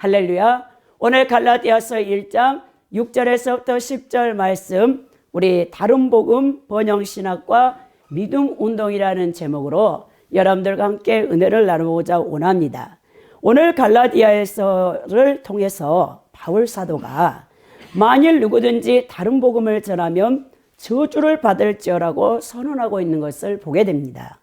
할렐루야. 오늘 갈라디아서 1장 6절에서부터 10절 말씀, 우리 다른 복음 번영신학과 믿음 운동이라는 제목으로 여러분들과 함께 은혜를 나누고자 원합니다. 오늘 갈라디아서를 통해서 바울 사도가 만일 누구든지 다른 복음을 전하면 저주를 받을지어라고 선언하고 있는 것을 보게 됩니다.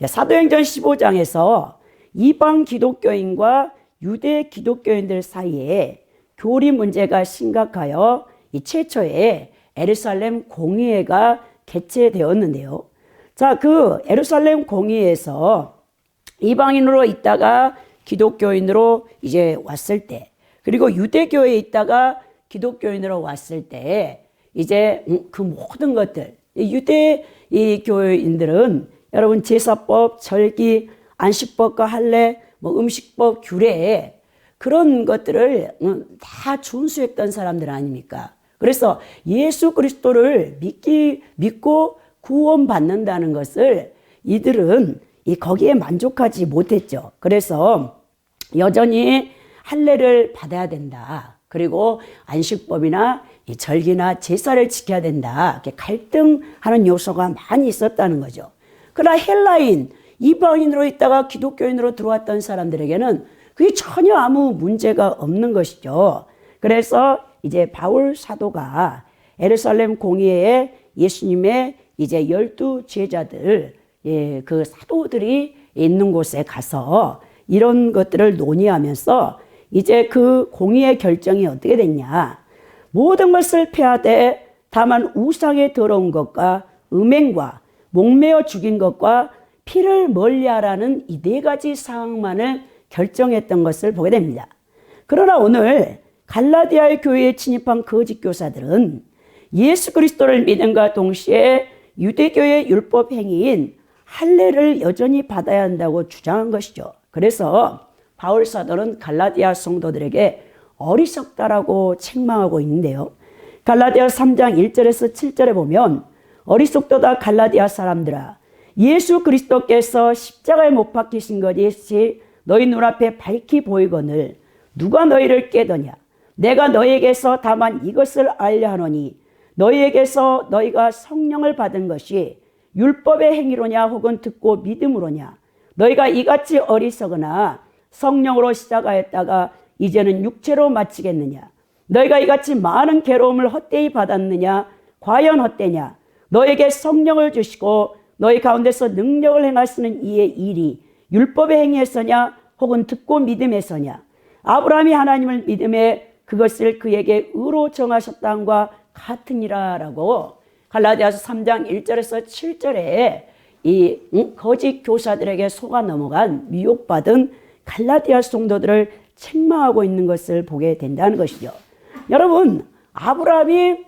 사도행전 15장에서 이방 기독교인과 유대 기독교인들 사이에 교리 문제가 심각하여 이 최초의 예루살렘 공의회가 개최되었는데요. 자, 그 예루살렘 공의회에서 이방인으로 있다가 기독교인으로 이제 왔을 때, 그리고 유대교에 있다가 기독교인으로 왔을 때, 이제 그 모든 것들, 유대 이 교인들은 여러분 제사법, 절기, 안식법과 할례, 음식법, 규례, 그런 것들을 다 준수했던 사람들 아닙니까? 그래서 예수 그리스도를 믿고 구원받는다는 것을 이들은 거기에 만족하지 못했죠. 그래서 여전히 할례를 받아야 된다. 그리고 안식법이나 이 절기나 제사를 지켜야 된다. 이렇게 갈등하는 요소가 많이 있었다는 거죠. 그러나 헬라인, 이방인으로 있다가 기독교인으로 들어왔던 사람들에게는 그게 전혀 아무 문제가 없는 것이죠. 그래서 이제 바울 사도가 예루살렘 공의회에 예수님의 이제 12 제자들, 그 사도들이 있는 곳에 가서 이런 것들을 논의하면서 이제 그 공의회 결정이 어떻게 됐냐. 모든 것을 폐하되 다만 우상에 더러운 것과 음행과 목매어 죽인 것과 피를 멀리하라는 이 4가지 사항만을 결정했던 것을 보게 됩니다. 그러나 오늘 갈라디아의 교회에 침입한 거짓 교사들은 예수 그리스도를 믿음과 동시에 유대교의 율법 행위인 할례를 여전히 받아야 한다고 주장한 것이죠. 그래서 바울 사도는 갈라디아 성도들에게 어리석다라고 책망하고 있는데요. 갈라디아 3장 1절에서 7절에 보면 어리석도다 갈라디아 사람들아, 예수 그리스도께서 십자가에 못 박히신 것이 너희 눈앞에 밝히 보이거늘 누가 너희를 깨더냐. 내가 너희에게서 다만 이것을 알려 하노니 너희에게서 너희가 성령을 받은 것이 율법의 행위로냐 혹은 듣고 믿음으로냐. 너희가 이같이 어리석으나 성령으로 시작하였다가 이제는 육체로 마치겠느냐. 너희가 이같이 많은 괴로움을 헛되이 받았느냐. 과연 헛되냐. 너에게 성령을 주시고 너희 가운데서 능력을 행하시는 이의 일이 율법의 행위에서냐 혹은 듣고 믿음에서냐. 아브라함이 하나님을 믿음에 그것을 그에게 의로 정하셨다함과 같으니라 라고 갈라디아서 3장 1절에서 7절에 이 거짓 교사들에게 속아 넘어간 미혹받은 갈라디아 성도들을 책망하고 있는 것을 보게 된다는 것이죠. 여러분, 아브라함이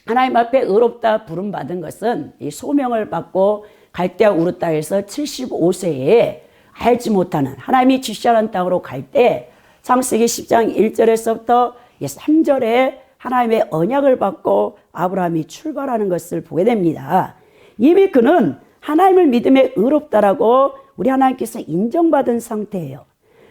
하나님 앞에 의롭다 부름받은 것은 이 소명을 받고 갈대아 우르 땅에서 75세에 알지 못하는 하나님이 지시하는 땅으로 갈 때 창세기 10장 1절에서부터 3절에 하나님의 언약을 받고 아브라함이 출발하는 것을 보게 됩니다. 이미 그는 하나님을 믿음에 의롭다라고 우리 하나님께서 인정받은 상태예요.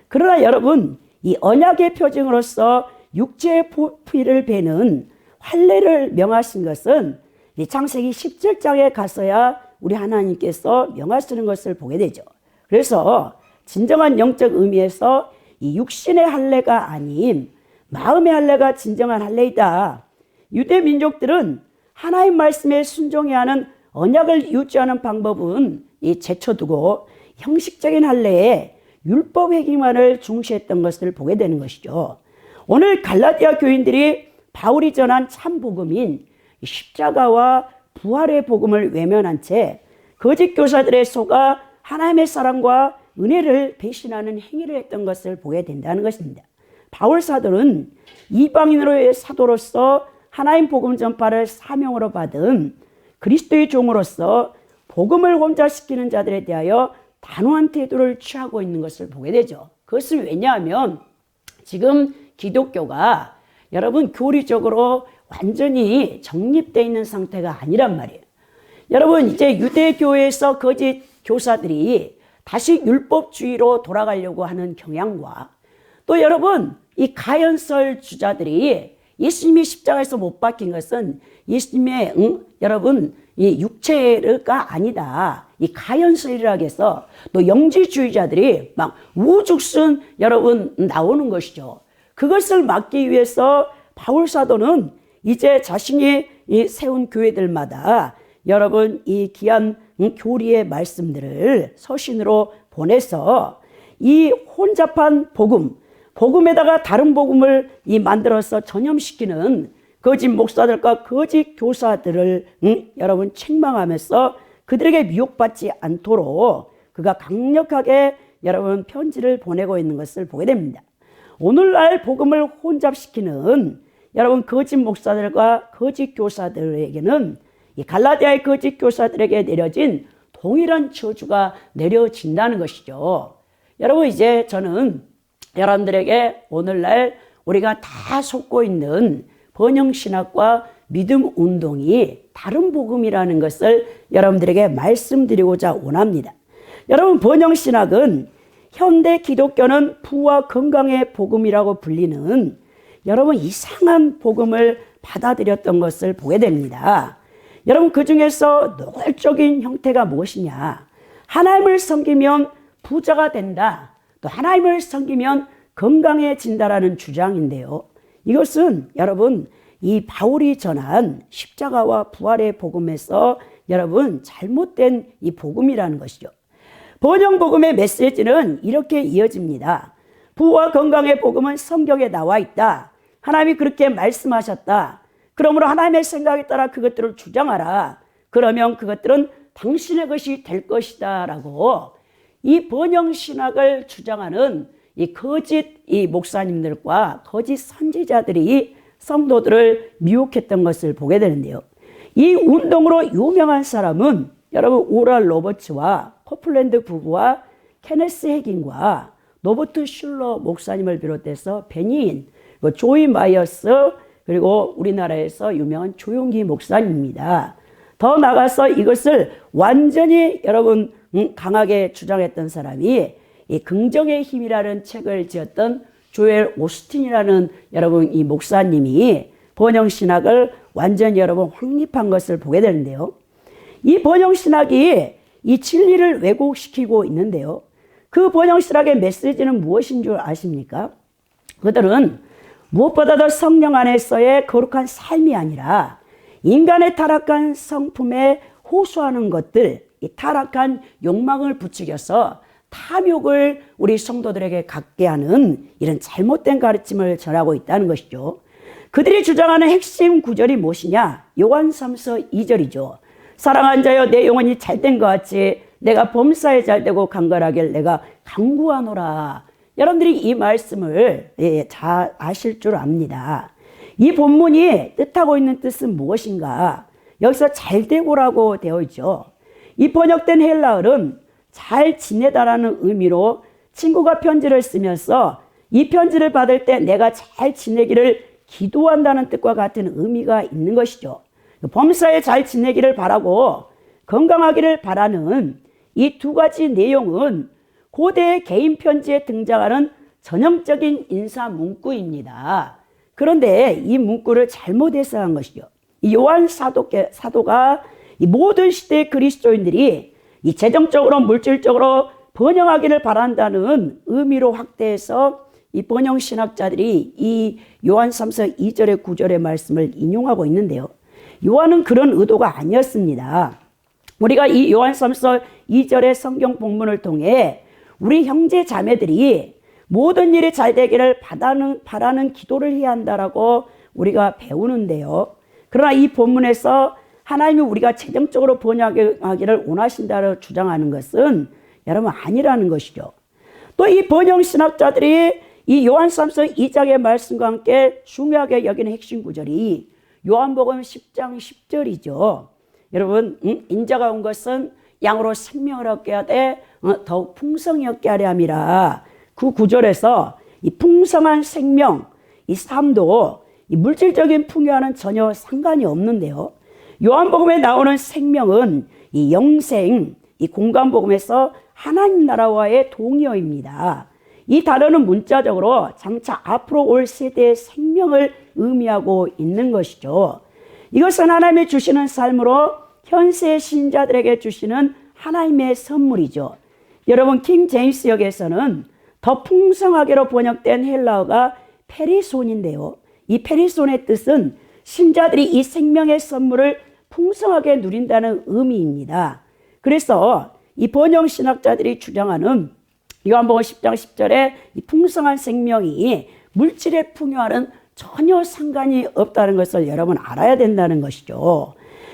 그러나 여러분, 이 언약의 표징으로서 육체의 피를 베는 할례를 명하신 것은 이 창세기 17장에 가서야 우리 하나님께서 명하시는 것을 보게 되죠. 그래서 진정한 영적 의미에서 이 육신의 할례가 아닌 마음의 할례가 진정한 할례이다. 유대 민족들은 하나님 말씀에 순종해야 하는 언약을 유지하는 방법은 이 제쳐두고 형식적인 할례에 율법 행위만을 중시했던 것을 보게 되는 것이죠. 오늘 갈라디아 교인들이 바울이 전한 참 복음인 십자가와 부활의 복음을 외면한 채 거짓 교사들의 속아 하나님의 사랑과 은혜를 배신하는 행위를 했던 것을 보게 된다는 것입니다. 바울 사도는 이방인으로의 사도로서 하나님 복음 전파를 사명으로 받은 그리스도의 종으로서 복음을 혼자시키는 자들에 대하여 단호한 태도를 취하고 있는 것을 보게 되죠. 그것은 왜냐하면 지금 기독교가 여러분 교리적으로 완전히 정립되어 있는 상태가 아니란 말이에요. 여러분 이제 유대교회에서 거짓 교사들이 다시 율법주의로 돌아가려고 하는 경향과 또 여러분 이 가연설 주자들이 예수님이 십자가에서 못 박힌 것은 예수님의 여러분 이 육체가 아니다. 이 가연설이라고 해서 또 영지주의자들이 막 우죽순 여러분 나오는 것이죠. 그것을 막기 위해서 바울 사도는 이제 자신이 이 세운 교회들마다 여러분 이 귀한 교리의 말씀들을 서신으로 보내서 이 혼잡한 복음에다가 다른 복음을 이 만들어서 전염시키는 거짓 목사들과 거짓 교사들을 여러분 책망하면서 그들에게 미혹받지 않도록 그가 강력하게 여러분 편지를 보내고 있는 것을 보게 됩니다. 오늘날 복음을 혼잡시키는 여러분 거짓 목사들과 거짓 교사들에게는 이 갈라디아의 거짓 교사들에게 내려진 동일한 저주가 내려진다는 것이죠. 여러분 이제 저는 여러분들에게 오늘날 우리가 다 속고 있는 번영신학과 믿음운동이 다른 복음이라는 것을 여러분들에게 말씀드리고자 원합니다. 여러분 번영신학은 현대 기독교는 부와 건강의 복음이라고 불리는 여러분 이상한 복음을 받아들였던 것을 보게 됩니다. 여러분 그 중에서 노골적인 형태가 무엇이냐? 하나님을 섬기면 부자가 된다. 또 하나님을 섬기면 건강해진다라는 주장인데요. 이것은 여러분 이 바울이 전한 십자가와 부활의 복음에서 여러분 잘못된 이 복음이라는 것이죠. 번영복음의 메시지는 이렇게 이어집니다. 부와 건강의 복음은 성경에 나와 있다. 하나님이 그렇게 말씀하셨다. 그러므로 하나님의 생각에 따라 그것들을 주장하라. 그러면 그것들은 당신의 것이 될 것이다 라고 이 번영신학을 주장하는 이 거짓 이 목사님들과 거짓 선지자들이 성도들을 미혹했던 것을 보게 되는데요. 이 운동으로 유명한 사람은 여러분 오랄 로버츠와 코플랜드 부부와 케네스 해긴과 노버트 슐러 목사님을 비롯해서 베니인, 조이 마이어스 그리고 우리나라에서 유명한 조용기 목사님입니다. 더 나아가서 이것을 완전히 여러분 강하게 주장했던 사람이 이 긍정의 힘이라는 책을 지었던 조엘 오스틴이라는 여러분 이 목사님이 번영신학을 완전히 여러분 확립한 것을 보게 되는데요. 이 번영신학이 이 진리를 왜곡시키고 있는데요. 그 번영신학의 메시지는 무엇인 줄 아십니까? 그들은 무엇보다도 성령 안에서의 거룩한 삶이 아니라 인간의 타락한 성품에 호소하는 것들, 이 타락한 욕망을 부추겨서 탐욕을 우리 성도들에게 갖게 하는 이런 잘못된 가르침을 전하고 있다는 것이죠. 그들이 주장하는 핵심 구절이 무엇이냐? 요한삼서 2절이죠. 사랑하는 자여 내 영혼이 잘된 것 같이 내가 범사에 잘되고 강건하길 내가 간구하노라. 여러분들이 이 말씀을 잘 아실 줄 압니다. 이 본문이 뜻하고 있는 뜻은 무엇인가? 여기서 잘되고라고 되어 있죠. 이 번역된 헬라어는 잘 지내다라는 의미로 친구가 편지를 쓰면서 이 편지를 받을 때 내가 잘 지내기를 기도한다는 뜻과 같은 의미가 있는 것이죠. 범사에 잘 지내기를 바라고 건강하기를 바라는 이 두 가지 내용은 고대의 개인 편지에 등장하는 전형적인 인사 문구입니다. 그런데 이 문구를 잘못 해석한 것이죠. 이 요한 사도가 이 모든 시대의 그리스도인들이 이 재정적으로 물질적으로 번영하기를 바란다는 의미로 확대해서 이 번영신학자들이 이 요한 3서 2절의 9절의 말씀을 인용하고 있는데요. 요한은 그런 의도가 아니었습니다. 우리가 이 요한 3서 2절의 성경 본문을 통해 우리 형제 자매들이 모든 일이 잘 되기를 바라는 기도를 해야 한다라고 우리가 배우는데요. 그러나 이 본문에서 하나님이 우리가 재정적으로 번영하기를 원하신다고 주장하는 것은 여러분 아니라는 것이죠. 또 이 번영신학자들이 이 요한 3서 2장의 말씀과 함께 중요하게 여기는 핵심 구절이 요한복음 10장 10절이죠. 여러분 인자가 온 것은 양으로 생명을 얻게 하되 더욱 풍성히 얻게 하려 함이라. 그 구절에서 이 풍성한 생명, 이 삶도 이 물질적인 풍요와는 전혀 상관이 없는데요. 요한복음에 나오는 생명은 이 영생, 이 공간복음에서 하나님 나라와의 동의어입니다. 이 단어는 문자적으로 장차 앞으로 올 세대의 생명을 의미하고 있는 것이죠. 이것은 하나님이 주시는 삶으로 현세 신자들에게 주시는 하나님의 선물이죠. 여러분, 킹 제임스 역에서는 더 풍성하게로 번역된 헬라어가 페리손인데요. 이 페리손의 뜻은 신자들이 이 생명의 선물을 풍성하게 누린다는 의미입니다. 그래서 이 번영신학자들이 주장하는 요한복음 10장 10절에 이 풍성한 생명이 물질의 풍요와는 전혀 상관이 없다는 것을 여러분 알아야 된다는 것이죠.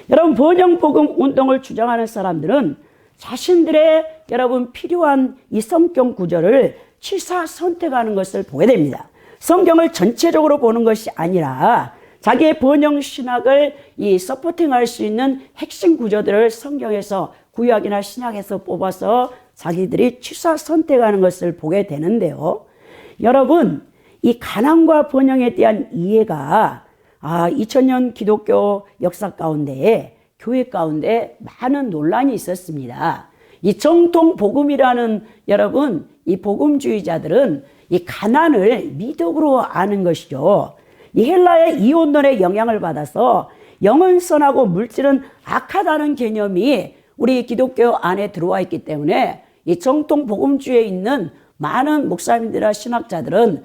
여러분, 번영복음 운동을 주장하는 사람들은 자신들의 여러분 필요한 이 성경 구절을 취사 선택하는 것을 보게 됩니다. 성경을 전체적으로 보는 것이 아니라 자기의 번영신학을 이 서포팅할 수 있는 핵심 구절들을 성경에서 구약이나 신약에서 뽑아서 자기들이 취사 선택하는 것을 보게 되는데요. 여러분, 이 가난과 번영에 대한 이해가 2000년 기독교 역사 가운데 교회 가운데 많은 논란이 있었습니다. 이 정통 복음이라는 여러분 이 복음주의자들은 이 가난을 미덕으로 아는 것이죠. 이 헬라의 이혼론의 영향을 받아서 영은 선하고 물질은 악하다는 개념이 우리 기독교 안에 들어와 있기 때문에 이 정통 복음주의에 있는 많은 목사님들이나 신학자들은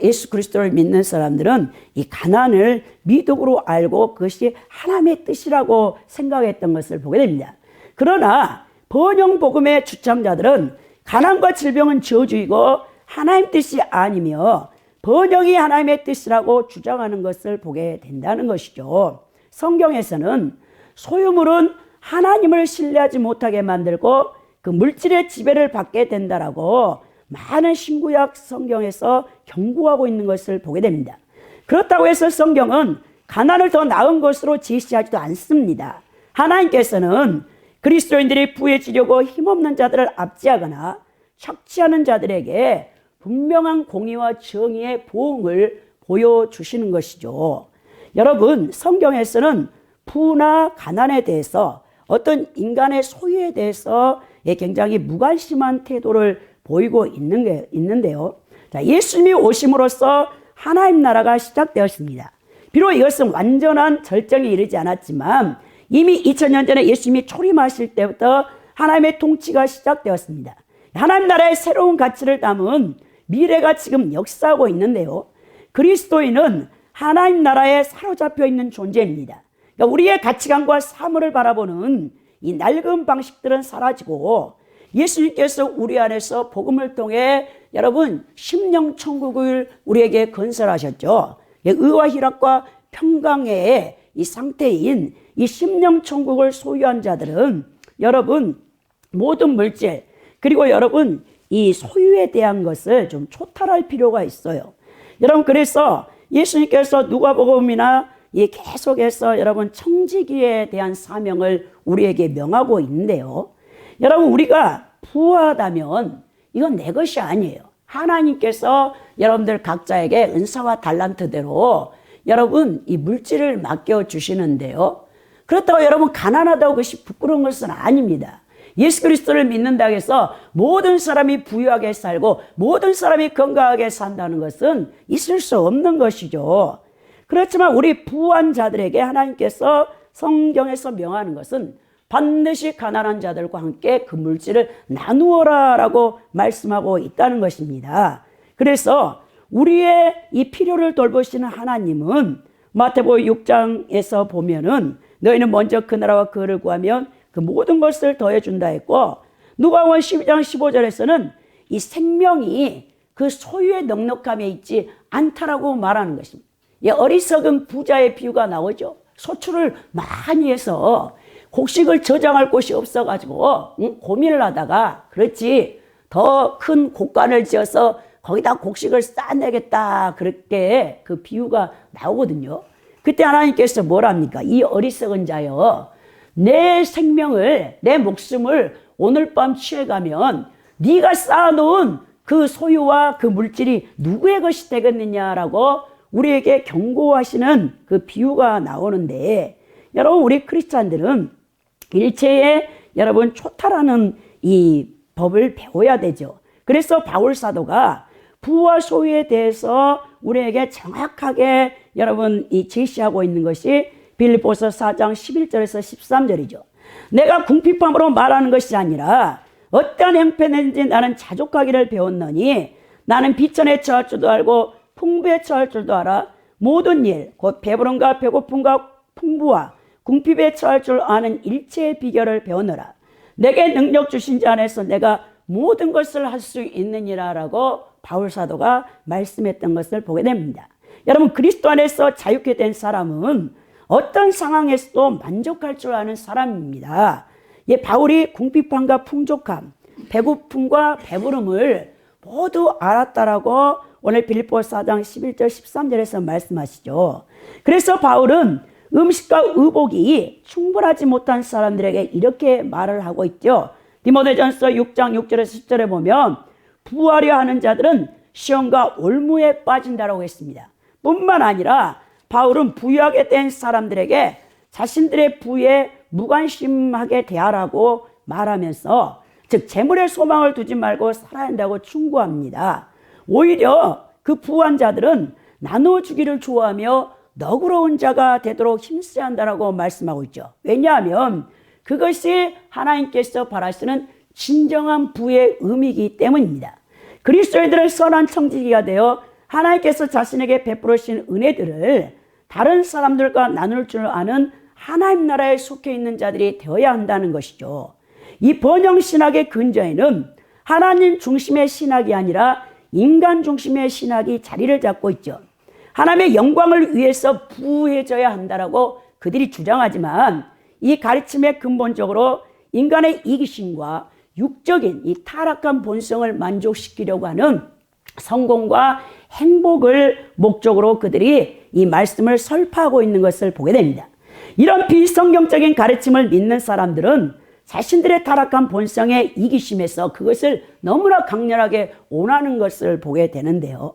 예수 그리스도를 믿는 사람들은 이 가난을 미덕으로 알고 그것이 하나님의 뜻이라고 생각했던 것을 보게 됩니다. 그러나 번영복음의 주창자들은 가난과 질병은 저주이고 하나님 뜻이 아니며 번영이 하나님의 뜻이라고 주장하는 것을 보게 된다는 것이죠. 성경에서는 소유물은 하나님을 신뢰하지 못하게 만들고 그 물질의 지배를 받게 된다라고 많은 신구약 성경에서 경고하고 있는 것을 보게 됩니다. 그렇다고 해서 성경은 가난을 더 나은 것으로 제시하지도 않습니다. 하나님께서는 그리스도인들이 부해지려고 힘없는 자들을 압제하거나 착취하는 자들에게 분명한 공의와 정의의 보응을 보여주시는 것이죠. 여러분, 성경에서는 부나 가난에 대해서 어떤 인간의 소유에 대해서 굉장히 무관심한 태도를 보이고 있는데요. 자, 예수님이 오심으로써 하나님 나라가 시작되었습니다. 비록 이것은 완전한 절정에 이르지 않았지만 이미 2000년 전에 예수님이 초림하실 때부터 하나님의 통치가 시작되었습니다. 하나님 나라의 새로운 가치를 담은 미래가 지금 역사하고 있는데요. 그리스도인은 하나님 나라에 사로잡혀 있는 존재입니다. 그러니까 우리의 가치관과 사물을 바라보는 이 낡은 방식들은 사라지고 예수님께서 우리 안에서 복음을 통해 여러분 심령 천국을 우리에게 건설하셨죠. 의와 희락과 평강의 이 상태인 이 심령 천국을 소유한 자들은 여러분 모든 물질 그리고 여러분 이 소유에 대한 것을 좀 초탈할 필요가 있어요. 여러분, 그래서 예수님께서 누가복음이나 계속해서 여러분 청지기에 대한 사명을 우리에게 명하고 있는데요. 여러분, 우리가 부하다면 이건 내 것이 아니에요. 하나님께서 여러분들 각자에게 은사와 달란트대로 여러분 이 물질을 맡겨주시는데요. 그렇다고 여러분 가난하다고 그것이 부끄러운 것은 아닙니다. 예수 그리스도를 믿는다고 해서 모든 사람이 부유하게 살고 모든 사람이 건강하게 산다는 것은 있을 수 없는 것이죠. 그렇지만 우리 부한 자들에게 하나님께서 성경에서 명하는 것은 반드시 가난한 자들과 함께 그 물질을 나누어라 라고 말씀하고 있다는 것입니다. 그래서 우리의 이 필요를 돌보시는 하나님은 마태복음 6장에서 보면은 너희는 먼저 그 나라와 그를 구하면 그 모든 것을 더해준다 했고, 누가복음 12장 15절에서는 이 생명이 그 소유의 넉넉함에 있지 않다라고 말하는 것입니다. 어리석은 부자의 비유가 나오죠. 소출을 많이 해서 곡식을 저장할 곳이 없어가지고 고민을 하다가 그렇지 더 큰 곡간을 지어서 거기다 곡식을 쌓아내겠다 그렇게 그 비유가 나오거든요. 그때 하나님께서 뭐랍니까? 이 어리석은 자여, 내 생명을 내 목숨을 오늘 밤 취해가면 네가 쌓아놓은 그 소유와 그 물질이 누구의 것이 되겠느냐라고 우리에게 경고하시는 그 비유가 나오는데, 여러분 우리 크리스찬들은 일체에 여러분 초탈하는 이 법을 배워야 되죠. 그래서 바울 사도가 부와 소유에 대해서 우리에게 정확하게 여러분 이 제시하고 있는 것이 빌립보서 4장 11절에서 13절이죠. 내가 궁핍함으로 말하는 것이 아니라 어떠한 형편인지 나는 자족하기를 배웠노니 나는 비천에 처할 줄도 알고 풍부에 처할 줄도 알아 모든 일 곧 배부름과 배고픔과 풍부와 궁핍에 처할 줄 아는 일체의 비결을 배우노라. 내게 능력 주신 자 안에서 내가 모든 것을 할 수 있느니라 라고 바울 사도가 말씀했던 것을 보게 됩니다. 여러분 그리스도 안에서 자유케 된 사람은 어떤 상황에서도 만족할 줄 아는 사람입니다. 바울이 궁핍함과 풍족함, 배고픔과 배부름을 모두 알았다라고 오늘 빌립보서 4장 11절 13절에서 말씀하시죠. 그래서 바울은 음식과 의복이 충분하지 못한 사람들에게 이렇게 말을 하고 있죠. 디모데전서 6장 6절에서 10절에 보면 부하려 하는 자들은 시험과 올무에 빠진다라고 했습니다. 뿐만 아니라 바울은 부유하게 된 사람들에게 자신들의 부에 무관심하게 대하라고 말하면서 즉 재물에 소망을 두지 말고 살아야 한다고 충고합니다. 오히려 그 부한 자들은 나눠주기를 좋아하며 너그러운 자가 되도록 힘써야 한다고 말씀하고 있죠. 왜냐하면 그것이 하나님께서 바라시는 진정한 부의 의미이기 때문입니다. 그리스도인들은 선한 청지기가 되어 하나님께서 자신에게 베풀으신 은혜들을 다른 사람들과 나눌 줄 아는 하나님 나라에 속해 있는 자들이 되어야 한다는 것이죠. 이 번영신학의 근저에는 하나님 중심의 신학이 아니라 인간 중심의 신학이 자리를 잡고 있죠. 하나님의 영광을 위해서 부유해져야 한다라고 그들이 주장하지만 이 가르침의 근본적으로 인간의 이기심과 육적인 이 타락한 본성을 만족시키려고 하는 성공과 행복을 목적으로 그들이 이 말씀을 설파하고 있는 것을 보게 됩니다. 이런 비성경적인 가르침을 믿는 사람들은 자신들의 타락한 본성의 이기심에서 그것을 너무나 강렬하게 원하는 것을 보게 되는데요.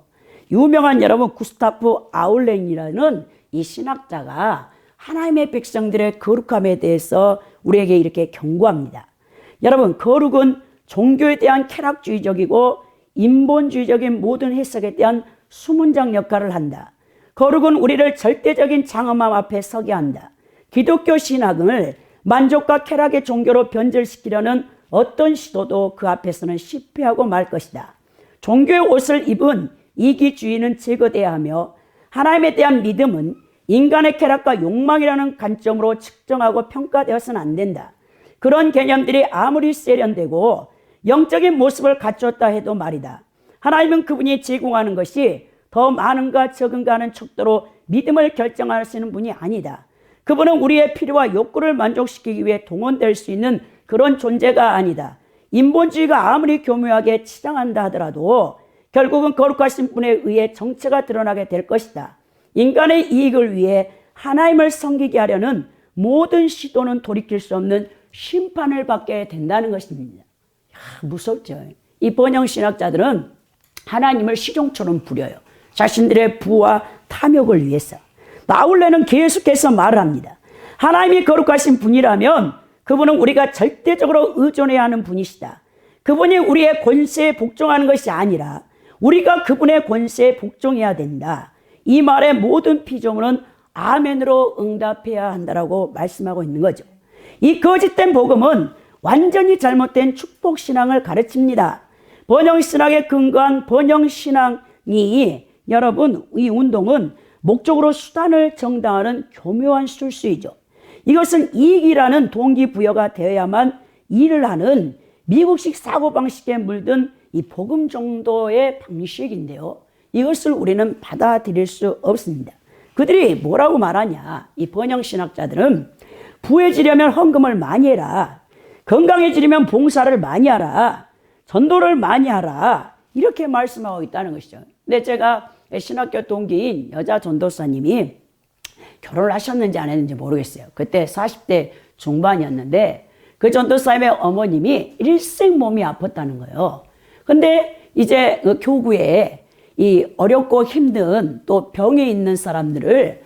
유명한 여러분 구스타프 아울렌이라는 이 신학자가 하나님의 백성들의 거룩함에 대해서 우리에게 이렇게 경고합니다. 여러분 거룩은 종교에 대한 쾌락주의적이고 인본주의적인 모든 해석에 대한 수문장 역할을 한다. 거룩은 우리를 절대적인 장엄함 앞에 서게 한다. 기독교 신학을 만족과 쾌락의 종교로 변절시키려는 어떤 시도도 그 앞에서는 실패하고 말 것이다. 종교의 옷을 입은 이기주의는 제거돼야 하며 하나님에 대한 믿음은 인간의 쾌락과 욕망이라는 관점으로 측정하고 평가되어서는 안 된다. 그런 개념들이 아무리 세련되고 영적인 모습을 갖췄다 해도 말이다. 하나님은 그분이 제공하는 것이 더 많은가 적은가 하는 척도로 믿음을 결정하시는 분이 아니다. 그분은 우리의 필요와 욕구를 만족시키기 위해 동원될 수 있는 그런 존재가 아니다. 인본주의가 아무리 교묘하게 치장한다 하더라도 결국은 거룩하신 분에 의해 정체가 드러나게 될 것이다. 인간의 이익을 위해 하나님을 섬기게 하려는 모든 시도는 돌이킬 수 없는 심판을 받게 된다는 것입니다. 무섭죠. 이 번영신학자들은 하나님을 시종처럼 부려요. 자신들의 부와 탐욕을 위해서. 아울레는 계속해서 말을 합니다. 하나님이 거룩하신 분이라면 그분은 우리가 절대적으로 의존해야 하는 분이시다. 그분이 우리의 권세에 복종하는 것이 아니라 우리가 그분의 권세에 복종해야 된다. 이 말의 모든 피조물은 아멘으로 응답해야 한다라고 말씀하고 있는 거죠. 이 거짓된 복음은 완전히 잘못된 축복신앙을 가르칩니다. 번영신학에 근거한 번영신앙이 여러분 이 운동은 목적으로 수단을 정당화하는 교묘한 술수이죠. 이것은 이익이라는 동기부여가 되어야만 일을 하는 미국식 사고방식에 물든 이 복음 정도의 방식인데요. 이것을 우리는 받아들일 수 없습니다. 그들이 뭐라고 말하냐. 이 번영신학자들은 부해지려면 헌금을 많이 해라. 건강해지려면 봉사를 많이 하라. 전도를 많이 하라. 이렇게 말씀하고 있다는 것이죠. 근데 제가 신학교 동기인 여자 전도사님이 결혼을 하셨는지 안 했는지 모르겠어요. 그때 40대 중반이었는데 그 전도사님의 어머님이 일생 몸이 아팠다는 거예요. 근데 이제 그 교구에 이 어렵고 힘든 또 병에 있는 사람들을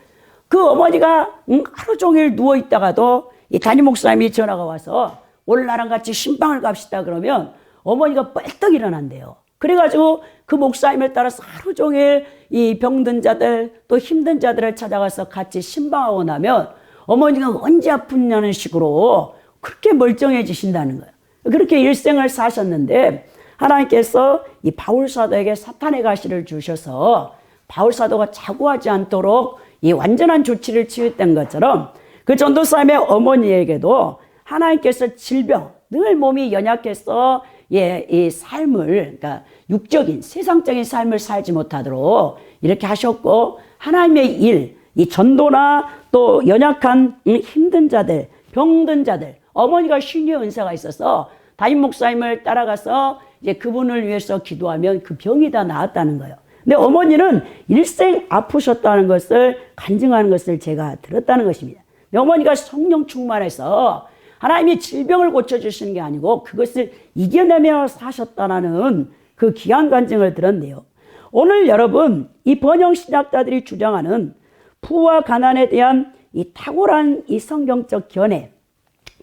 그 어머니가 하루 종일 누워 있다가도 이 담임 목사님이 전화가 와서 오늘 나랑 같이 신방을 갑시다 그러면 어머니가 뻘떡 일어난대요. 그래가지고 그 목사님을 따라서 하루 종일 이 병든 자들 또 힘든 자들을 찾아가서 같이 신방하고 나면 어머니가 언제 아프냐는 식으로 그렇게 멀쩡해지신다는 거예요. 그렇게 일생을 사셨는데 하나님께서 이 바울사도에게 사탄의 가시를 주셔서 바울사도가 자고하지 않도록 이 완전한 조치를 취했던 것처럼 그 전도사님의 어머니에게도 하나님께서 질병, 늘 몸이 연약해서 이 삶을, 그러니까 육적인, 세상적인 삶을 살지 못하도록 이렇게 하셨고, 하나님의 일, 이 전도나 또 연약한 힘든 자들, 병든 자들, 어머니가 신유의 은사가 있어서 담임 목사님을 따라가서 이제 그분을 위해서 기도하면 그 병이 다 나았다는 거예요. 근데 어머니는 일생 아프셨다는 것을 간증하는 것을 제가 들었다는 것입니다. 어머니가 성령 충만해서 하나님이 질병을 고쳐주시는 게 아니고 그것을 이겨내며 사셨다는 그 귀한 간증을 들었네요. 오늘 여러분, 이 번영신학자들이 주장하는 부와 가난에 대한 이 탁월한 이 성경적 견해,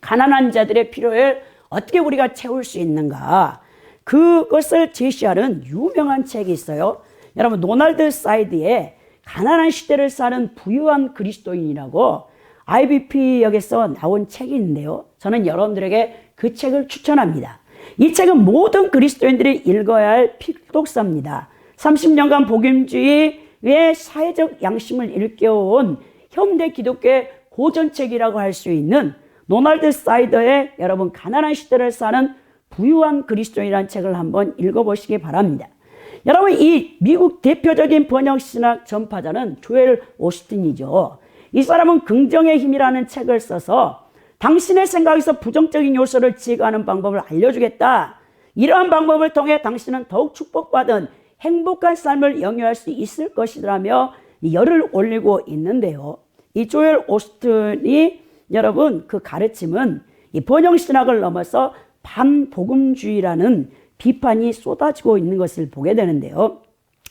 가난한 자들의 필요를 어떻게 우리가 채울 수 있는가, 그것을 제시하는 유명한 책이 있어요. 여러분, 노널드 사이드의 가난한 시대를 사는 부유한 그리스도인이라고 IBP역에서 나온 책이 있는데요. 저는 여러분들에게 그 책을 추천합니다. 이 책은 모든 그리스도인들이 읽어야 할 필독서입니다. 30년간 복음주의의 사회적 양심을 일깨워온 현대 기독교의 고전책이라고 할 수 있는 노널드 사이더의 여러분 가난한 시대를 사는 부유한 그리스도인이라는 책을 한번 읽어보시기 바랍니다. 여러분, 이 미국 대표적인 번영신학 전파자는 조엘 오스틴이죠. 이 사람은 긍정의 힘이라는 책을 써서 당신의 생각에서 부정적인 요소를 제거하는 방법을 알려주겠다. 이러한 방법을 통해 당신은 더욱 축복받은 행복한 삶을 영위할 수 있을 것이라며 열을 올리고 있는데요. 이 조엘 오스틴이 여러분 그 가르침은 이 번영신학을 넘어서 반복음주의라는 비판이 쏟아지고 있는 것을 보게 되는데요.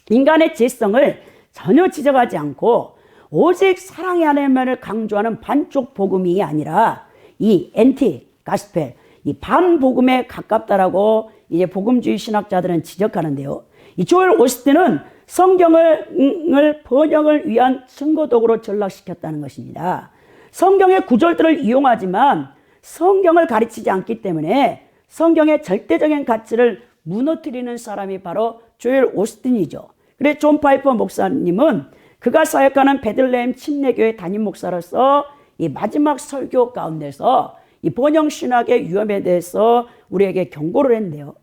인간의 죄성을 전혀 지적하지 않고 오직 사랑의 하나님을 강조하는 반쪽 복음이 아니라 이 엔티 가스펠, 이 반복음에 가깝다라고 이제 복음주의 신학자들은 지적하는데요. 이 조엘 오스틴은 성경을 번영을 위한 증거도구로 전락시켰다는 것입니다. 성경의 구절들을 이용하지만 성경을 가르치지 않기 때문에 성경의 절대적인 가치를 무너뜨리는 사람이 바로 조엘 오스틴이죠. 그래서 존 파이퍼 목사님은 그가 사역하는 베들레헴 침례교회 담임 목사로서 이 마지막 설교 가운데서 이 번영신학의 위험에 대해서 우리에게 경고를 했는데요.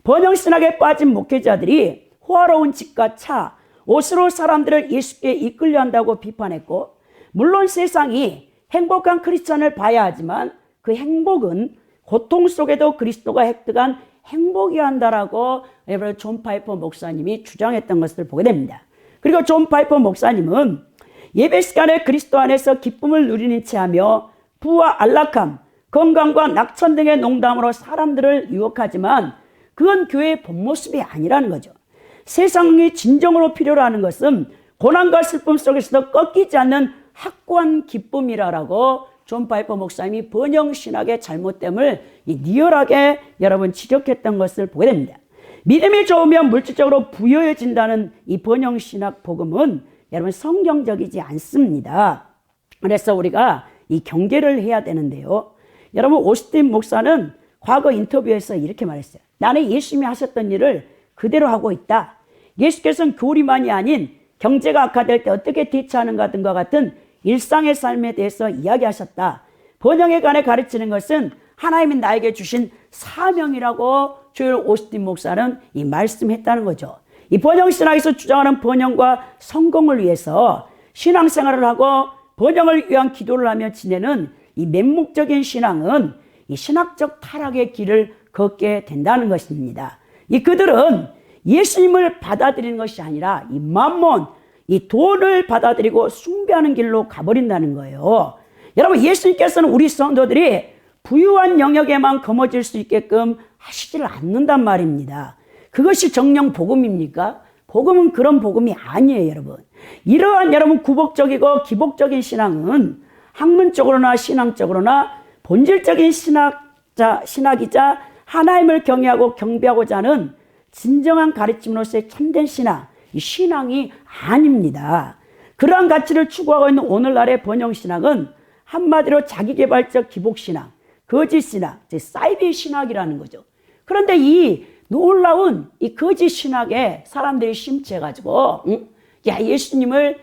번영신학에 빠진 목회자들이 호화로운 집과 차, 옷으로 사람들을 예수께 이끌려 한다고 비판했고, 물론 세상이 행복한 크리스천을 봐야 하지만 그 행복은 고통 속에도 그리스도가 획득한 행복이어야 한다라고 존 파이퍼 목사님이 주장했던 것을 보게 됩니다. 그리고 존 파이퍼 목사님은 예배 시간에 그리스도 안에서 기쁨을 누리는 체하며 부와 안락함, 건강과 낙천 등의 농담으로 사람들을 유혹하지만 그건 교회의 본 모습이 아니라는 거죠. 세상이 진정으로 필요로 하는 것은 고난과 슬픔 속에서도 꺾이지 않는 확고한 기쁨이라고 존 파이퍼 목사님이 번영신학의 잘못됨을 리얼하게 여러분 지적했던 것을 보게 됩니다. 믿음이 좋으면 물질적으로 부유해진다는 이 번영신학 복음은 여러분 성경적이지 않습니다. 그래서 우리가 이 경계를 해야 되는데요. 여러분, 오스틴 목사는 과거 인터뷰에서 이렇게 말했어요. 나는 예수님이 하셨던 일을 그대로 하고 있다. 예수께서는 교리만이 아닌 경제가 악화될 때 어떻게 대처하는가 등과 같은 일상의 삶에 대해서 이야기하셨다. 번영에 관해 가르치는 것은 하나님이 나에게 주신 사명이라고 조엘 오스틴 목사는 이 말씀했다는 거죠. 이 번영신학에서 주장하는 번영과 성공을 위해서 신앙생활을 하고 번영을 위한 기도를 하며 지내는 이 맹목적인 신앙은 이 신학적 타락의 길을 걷게 된다는 것입니다. 이 그들은 예수님을 받아들이는 것이 아니라 이 맘몬, 이 돈을 받아들이고 숭배하는 길로 가버린다는 거예요. 여러분, 예수님께서는 우리 성도들이 부유한 영역에만 거머쥘 수 있게끔 하시지를 않는단 말입니다. 그것이 정령 복음입니까? 복음은 그런 복음이 아니에요, 여러분. 이러한 여러분 구복적이고 기복적인 신앙은 학문적으로나 신앙적으로나 본질적인 신학이자 하나님을 경외하고 경배하고자 하는 진정한 가르침으로서의 참된 신앙, 이 신앙이 아닙니다. 그러한 가치를 추구하고 있는 오늘날의 번영신학은 한마디로 자기개발적 기복신학, 거짓신학, 사이비 신학이라는 거죠. 그런데 이 놀라운 이 거짓신학에 사람들이 심취해가지고 예수님을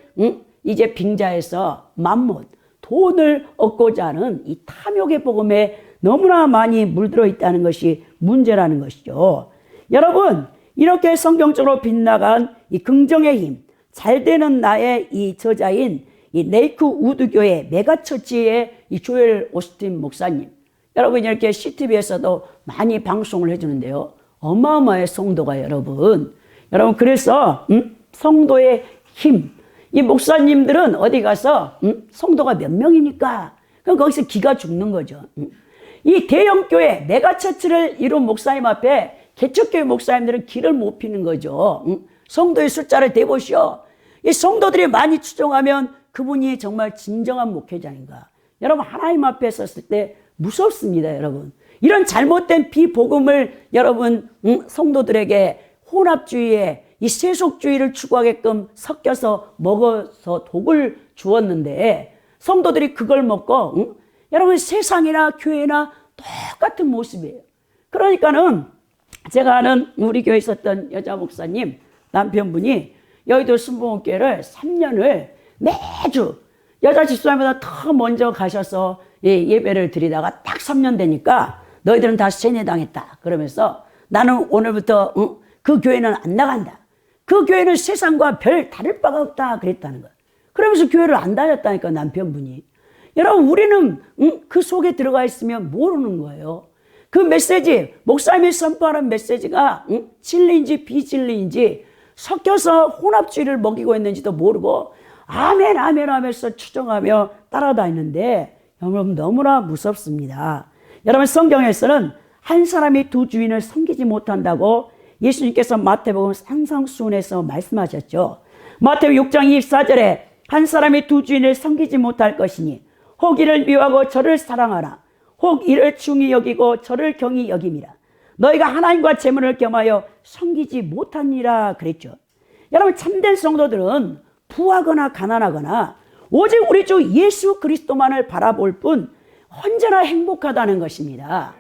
이제 빙자해서 만못, 돈을 얻고자 하는 이 탐욕의 복음에 너무나 많이 물들어 있다는 것이 문제라는 것이죠. 여러분, 이렇게 성경적으로 빗나간 이 긍정의 힘, 잘 되는 나의 이 저자인 이 레이크 우드 교회 메가처치의 이 조엘 오스틴 목사님, 여러분 이렇게 CTV에서도 많이 방송을 해주는데요. 어마어마한 성도가 여러분 그래서 성도의 힘, 이 목사님들은 어디 가서 성도가 몇 명입니까? 그럼 거기서 기가 죽는 거죠. 이 대형교회 메가처치를 이룬 목사님 앞에 개척교회 목사님들은 기를 못 피는 거죠. 성도의 숫자를 대보시오. 이 성도들이 많이 추종하면 그분이 정말 진정한 목회자인가? 여러분 하나님 앞에 섰을 때 무섭습니다. 여러분 이런 잘못된 비복음을 여러분 성도들에게 혼합주의에 이 세속주의를 추구하게끔 섞여서 먹어서 독을 주었는데 성도들이 그걸 먹고 여러분 세상이나 교회나 똑같은 모습이에요. 그러니까는 제가 아는 우리 교회에 있었던 여자 목사님 남편분이 여의도 순복음교회를 3년을 매주 여자 집사람보다 더 먼저 가셔서 예배를 드리다가 딱 3년 되니까 너희들은 다 세뇌당했다 그러면서 나는 오늘부터 그 교회는 안 나간다. 그 교회는 세상과 별 다를 바가 없다 그랬다는 거예요. 그러면서 교회를 안 다녔다니까 남편분이. 여러분 우리는 그 속에 들어가 있으면 모르는 거예요. 그 메시지 목사님이 선포하는 메시지가 진리인지 비진리인지 섞여서 혼합주의를 먹이고 있는지도 모르고 아멘 아멘 하면서 추정하며 따라다니는데 여러분 너무나 무섭습니다. 여러분 성경에서는 한 사람이 두 주인을 섬기지 못한다고 예수님께서 마태복음 산상수훈에서 말씀하셨죠. 마태복음 6장 24절에 한 사람이 두 주인을 섬기지 못할 것이니 혹 이를 미워하고 저를 사랑하라 혹 이를 중히 여기고 저를 경히 여김이라. 너희가 하나님과 재물을 겸하여 섬기지 못하니라 그랬죠. 여러분 참된 성도들은 부하거나 가난하거나 오직 우리 주 예수 그리스도만을 바라볼 뿐 언제나 행복하다는 것입니다.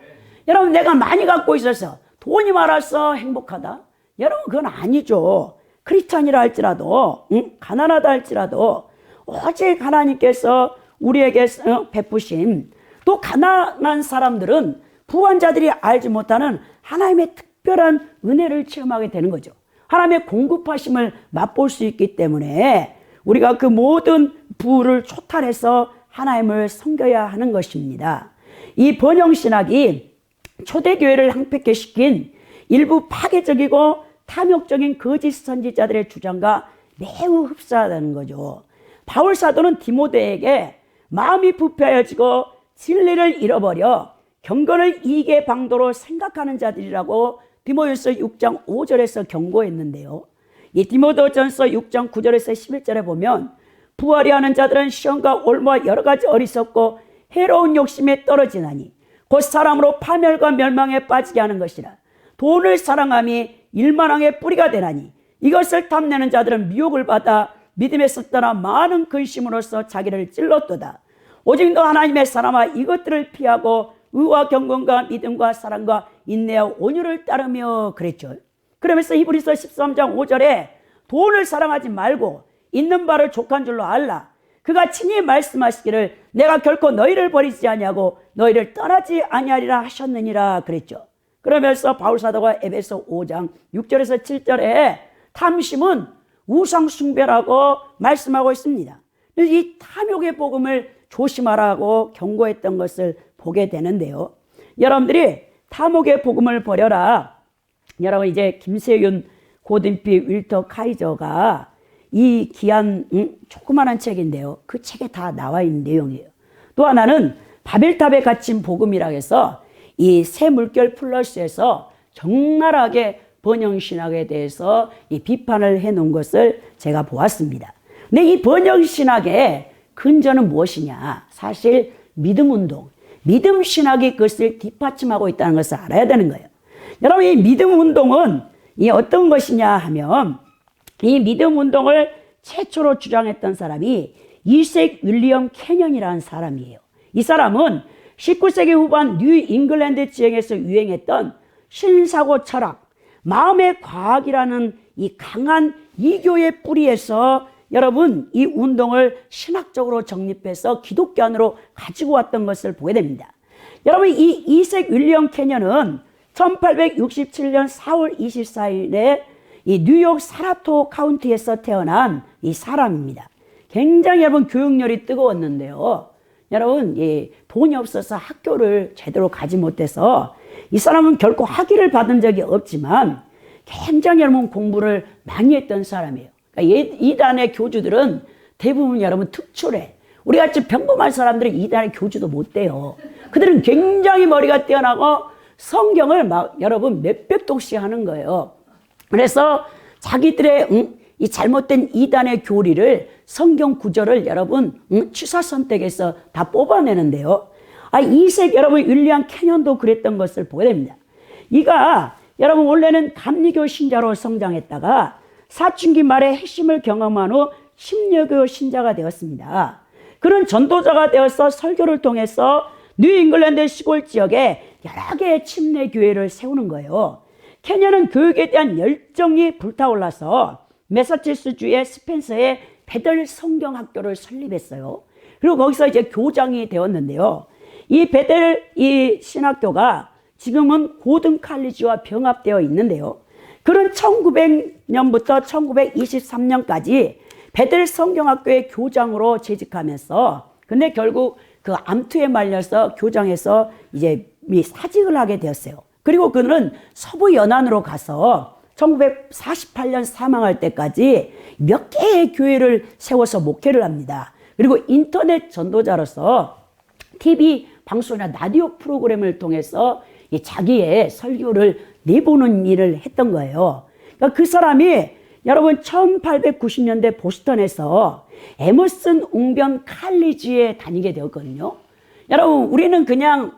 여러분 내가 많이 갖고 있어서 돈이 많아서 행복하다? 여러분 그건 아니죠. 크리스찬이라 할지라도 가난하다 할지라도 오직 하나님께서 우리에게 베푸신 또 가난한 사람들은 부한 자들이 알지 못하는 하나님의 특별한 은혜를 체험하게 되는 거죠. 하나님의 공급하심을 맛볼 수 있기 때문에 우리가 그 모든 부를 초탈해서 하나님을 섬겨야 하는 것입니다. 이 번영신학이 초대교회를 황폐케 시킨 일부 파괴적이고 탐욕적인 거짓 선지자들의 주장과 매우 흡사하다는 거죠. 바울 사도는 디모데에게 마음이 부패해지고 진리를 잃어버려 경건을 이익의 방도로 생각하는 자들이라고 디모데전서 6장 5절에서 경고했는데요. 이 디모데전서 6장 9절에서 11절에 보면 부하려 하는 자들은 시험과 올무와 여러 가지 어리석고 해로운 욕심에 떨어지나니 곧 사람으로 파멸과 멸망에 빠지게 하는 것이라. 돈을 사랑함이 일만왕의 뿌리가 되나니 이것을 탐내는 자들은 미혹을 받아 믿음에서 떠나 많은 근심으로써 자기를 찔렀도다. 오직 너 하나님의 사람아 이것들을 피하고 의와 경건과 믿음과 사랑과 인내와 온유를 따르며 그랬죠. 그러면서 히브리서 13장 5절에 돈을 사랑하지 말고 있는 바를 족한 줄로 알라. 그가 친히 말씀하시기를 내가 결코 너희를 버리지 아니하고 너희를 떠나지 아니하리라 하셨느니라 그랬죠. 그러면서 바울 사도가 에베소 5장 6절에서 7절에 탐심은 우상 숭배라고 말씀하고 있습니다. 이 탐욕의 복음을 조심하라고 경고했던 것을 보게 되는데요. 여러분들이 탐욕의 복음을 버려라. 여러분 이제 김세윤 고든피 윌터 카이저가 이 귀한 조그마한 책인데요. 그 책에 다 나와 있는 내용이에요. 또 하나는 바벨탑에 갇힌 복음이라고 해서 이 새 물결 플러스에서 적나라하게 번영신학에 대해서 이 비판을 해놓은 것을 제가 보았습니다. 근데 이 번영신학의 근저는 무엇이냐? 사실 믿음운동, 믿음신학이 그것을 뒷받침하고 있다는 것을 알아야 되는 거예요. 여러분 이 믿음운동은 이 어떤 것이냐 하면 이 믿음 운동을 최초로 주장했던 사람이 이색 윌리엄 캐년이라는 사람이에요. 이 사람은 19세기 후반 뉴 잉글랜드 지역에서 유행했던 신사고 철학, 마음의 과학이라는 이 강한 이교의 뿌리에서 여러분 이 운동을 신학적으로 정립해서 기독교 안으로 가지고 왔던 것을 보게 됩니다. 여러분 이 이색 윌리엄 캐년은 1867년 4월 24일에 이 뉴욕 사라토 카운티에서 태어난 이 사람입니다. 굉장히 여러분 교육열이 뜨거웠는데요. 여러분 돈이 없어서 학교를 제대로 가지 못해서 이 사람은 결코 학위를 받은 적이 없지만 굉장히 여러분 공부를 많이 했던 사람이에요. 그러니까 이단의 교주들은 대부분 여러분 특출해. 우리같이 평범한 사람들은 이단의 교주도 못 돼요. 그들은 굉장히 머리가 뛰어나고 성경을 막 여러분 몇백 독씩 하는 거예요. 그래서 자기들의 이 잘못된 이단의 교리를 성경 구절을 여러분 취사 선택해서 다 뽑아내는데요. 이색 여러분 윌리엄 캐년도 그랬던 것을 보게 됩니다. 이가 여러분 원래는 감리교 신자로 성장했다가 사춘기 말에 핵심을 경험한 후 침례교 신자가 되었습니다. 그런 전도자가 되어서 설교를 통해서 뉴 잉글랜드 시골 지역에 여러 개의 침례교회를 세우는 거예요. 캐년은 교육에 대한 열정이 불타올라서 매사추세츠주의 스펜서의 베들 성경학교를 설립했어요. 그리고 거기서 이제 교장이 되었는데요. 이 베들 이 신학교가 지금은 고든 칼리지와 병합되어 있는데요. 그런 1900년부터 1923년까지 베들 성경학교의 교장으로 재직하면서 근데 결국 그 암투에 말려서 교장에서 이제 사직을 하게 되었어요. 그리고 그는 서부 연안으로 가서 1948년 사망할 때까지 몇 개의 교회를 세워서 목회를 합니다. 그리고 인터넷 전도자로서 TV 방송이나 라디오 프로그램을 통해서 자기의 설교를 내보는 일을 했던 거예요. 그러니까 그 사람이 여러분 1890년대 보스턴에서 에머슨 웅변 칼리지에 다니게 되었거든요. 여러분 우리는 그냥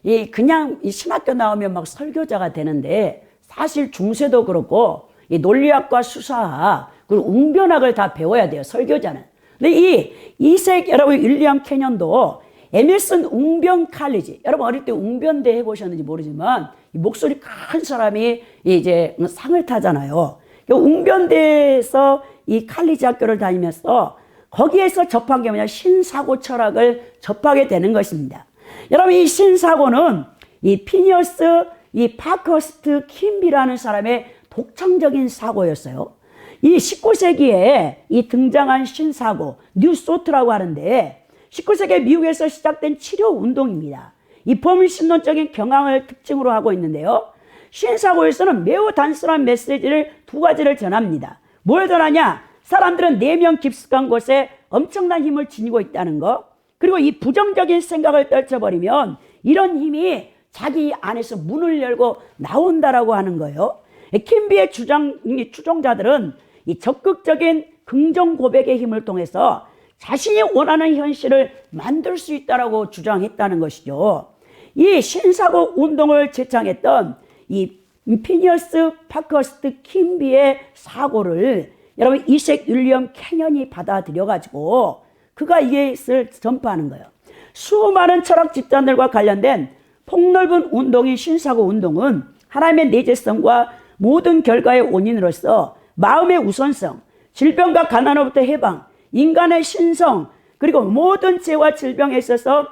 이 신학교 나오면 막 설교자가 되는데 사실 중세도 그렇고 이 논리학과 수사학 그리고 웅변학을 다 배워야 돼요. 설교자는. 근데 이색 여러분 윌리엄 캐년도 에머슨 웅변 칼리지 여러분 어릴 때 웅변대 해보셨는지 모르지만 이 목소리 큰 사람이 이제 상을 타잖아요. 웅변대에서 이 칼리지 학교를 다니면서 거기에서 접한 게 뭐냐 신사고 철학을 접하게 되는 것입니다. 여러분 이 신사고는 이 피니어스 이 파커스트 킴비라는 사람의 독창적인 사고였어요. 이 19세기에 이 등장한 신사고 뉴소트라고 하는데 19세기 미국에서 시작된 치료 운동입니다. 이 범신론적인 경향을 특징으로 하고 있는데요. 신사고에서는 매우 단순한 메시지를 두 가지를 전합니다. 뭘 전하냐? 사람들은 내면 깊숙한 곳에 엄청난 힘을 지니고 있다는 거. 그리고 이 부정적인 생각을 떨쳐버리면 이런 힘이 자기 안에서 문을 열고 나온다라고 하는 거예요. 킴비의 추종자들은 이 적극적인 긍정 고백의 힘을 통해서 자신이 원하는 현실을 만들 수 있다라고 주장했다는 것이죠. 이 신사고 운동을 제창했던 이 피니어스 파커스트 킴비의 사고를 여러분 이색 윌리엄 캐년이 받아들여가지고 그가 이것을 전파하는 거예요. 수많은 철학 집단들과 관련된 폭넓은 운동인 신사고 운동은 하나님의 내재성과 모든 결과의 원인으로서 마음의 우선성, 질병과 가난으로부터 해방, 인간의 신성, 그리고 모든 죄와 질병에 있어서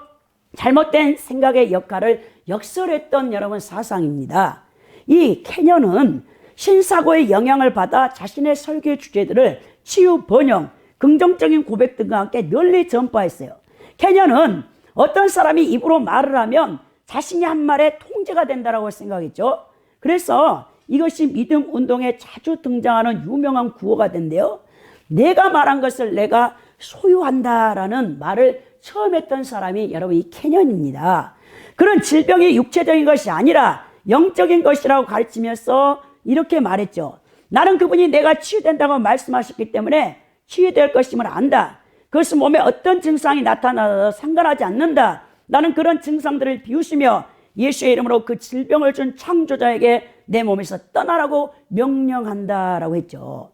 잘못된 생각의 역할을 역설했던 여러분 사상입니다. 이 캐년은 신사고의 영향을 받아 자신의 설교 주제들을 치유, 번영, 긍정적인 고백 등과 함께 널리 전파했어요. 캐년은 어떤 사람이 입으로 말을 하면 자신이 한 말에 통제가 된다고 생각했죠. 그래서 이것이 믿음 운동에 자주 등장하는 유명한 구호가 된대요. 내가 말한 것을 내가 소유한다라는 말을 처음 했던 사람이 여러분 이 캐년입니다. 그런 질병이 육체적인 것이 아니라 영적인 것이라고 가르치면서 이렇게 말했죠. 나는 그분이 내가 치유된다고 말씀하셨기 때문에 치유될 것임을 안다. 그것은 몸에 어떤 증상이 나타나도 상관하지 않는다. 나는 그런 증상들을 비우시며 예수의 이름으로 그 질병을 준 창조자에게 내 몸에서 떠나라고 명령한다라고 했죠.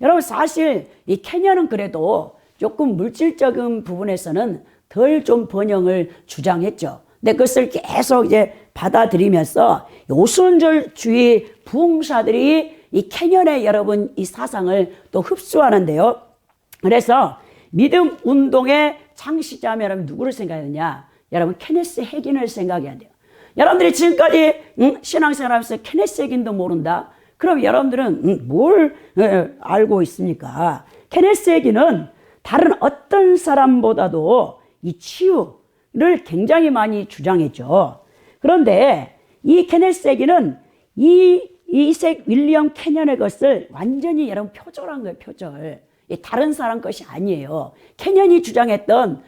여러분 사실 이 케냐는 그래도 조금 물질적인 부분에서는 덜 좀 번영을 주장했죠. 근데 그것을 계속 이제 받아들이면서 오순절주의 부흥사들이 이 케냐의 여러분 이 사상을 또 흡수하는데요. 그래서 믿음 운동의 창시자면 여러분 누구를 생각하느냐? 여러분 케네스 해긴을 생각해야 돼요. 여러분들이 지금까지 신앙생활하면서 케네스 해긴도 모른다? 그럼 여러분들은 뭘 알고 있습니까? 케네스 해긴은 다른 어떤 사람보다도 이 치유를 굉장히 많이 주장했죠. 그런데 이 케네스 해긴은 이색 윌리엄 케년의 것을 완전히 여러분 표절한 거예요. 표절. 다른 사람 것이 아니에요. 케년이 주장했던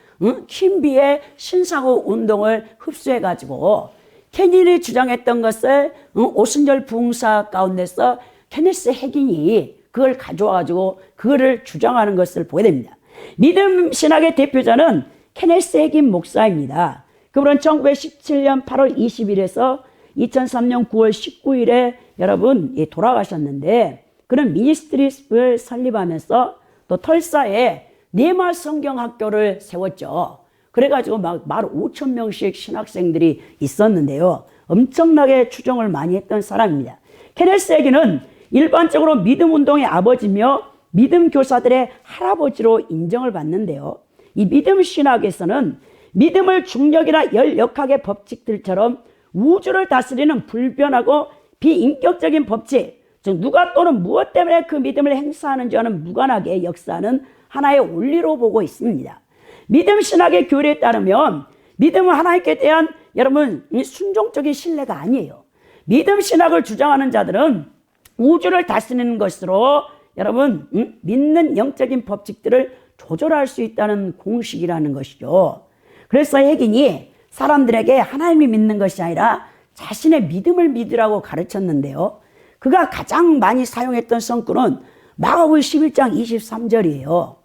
킴비의 신사고 운동을 흡수해가지고 케년이 주장했던 것을 오순절 부흥사 가운데서 케네스 해긴이 그걸 가져와가지고 그거를 주장하는 것을 보게 됩니다. 믿음 신학의 대표자는 케네스 해긴 목사입니다. 그분은 1917년 8월 20일에서 2003년 9월 19일에 여러분 돌아가셨는데 그는 미니스트리를 설립하면서 또 털사에 네마 성경학교를 세웠죠. 그래가지고 막 15,000명씩 신학생들이 있었는데요. 엄청나게 추종을 많이 했던 사람입니다. 케네스 해긴은 일반적으로 믿음 운동의 아버지며 믿음 교사들의 할아버지로 인정을 받는데요. 이 믿음 신학에서는 믿음을 중력이나 열역학의 법칙들처럼 우주를 다스리는 불변하고 비인격적인 법칙, 즉 누가 또는 무엇 때문에 그 믿음을 행사하는지와는 무관하게 역사하는 하나의 원리로 보고 있습니다. 믿음 신학의 교리에 따르면 믿음은 하나님께 대한 여러분 순종적인 신뢰가 아니에요. 믿음 신학을 주장하는 자들은 우주를 다스리는 것으로 여러분 믿는 영적인 법칙들을 조절할 수 있다는 공식이라는 것이죠. 그래서 해긴이 사람들에게 하나님이 믿는 것이 아니라 자신의 믿음을 믿으라고 가르쳤는데요. 그가 가장 많이 사용했던 성구는 마가복음 11장 23절이에요.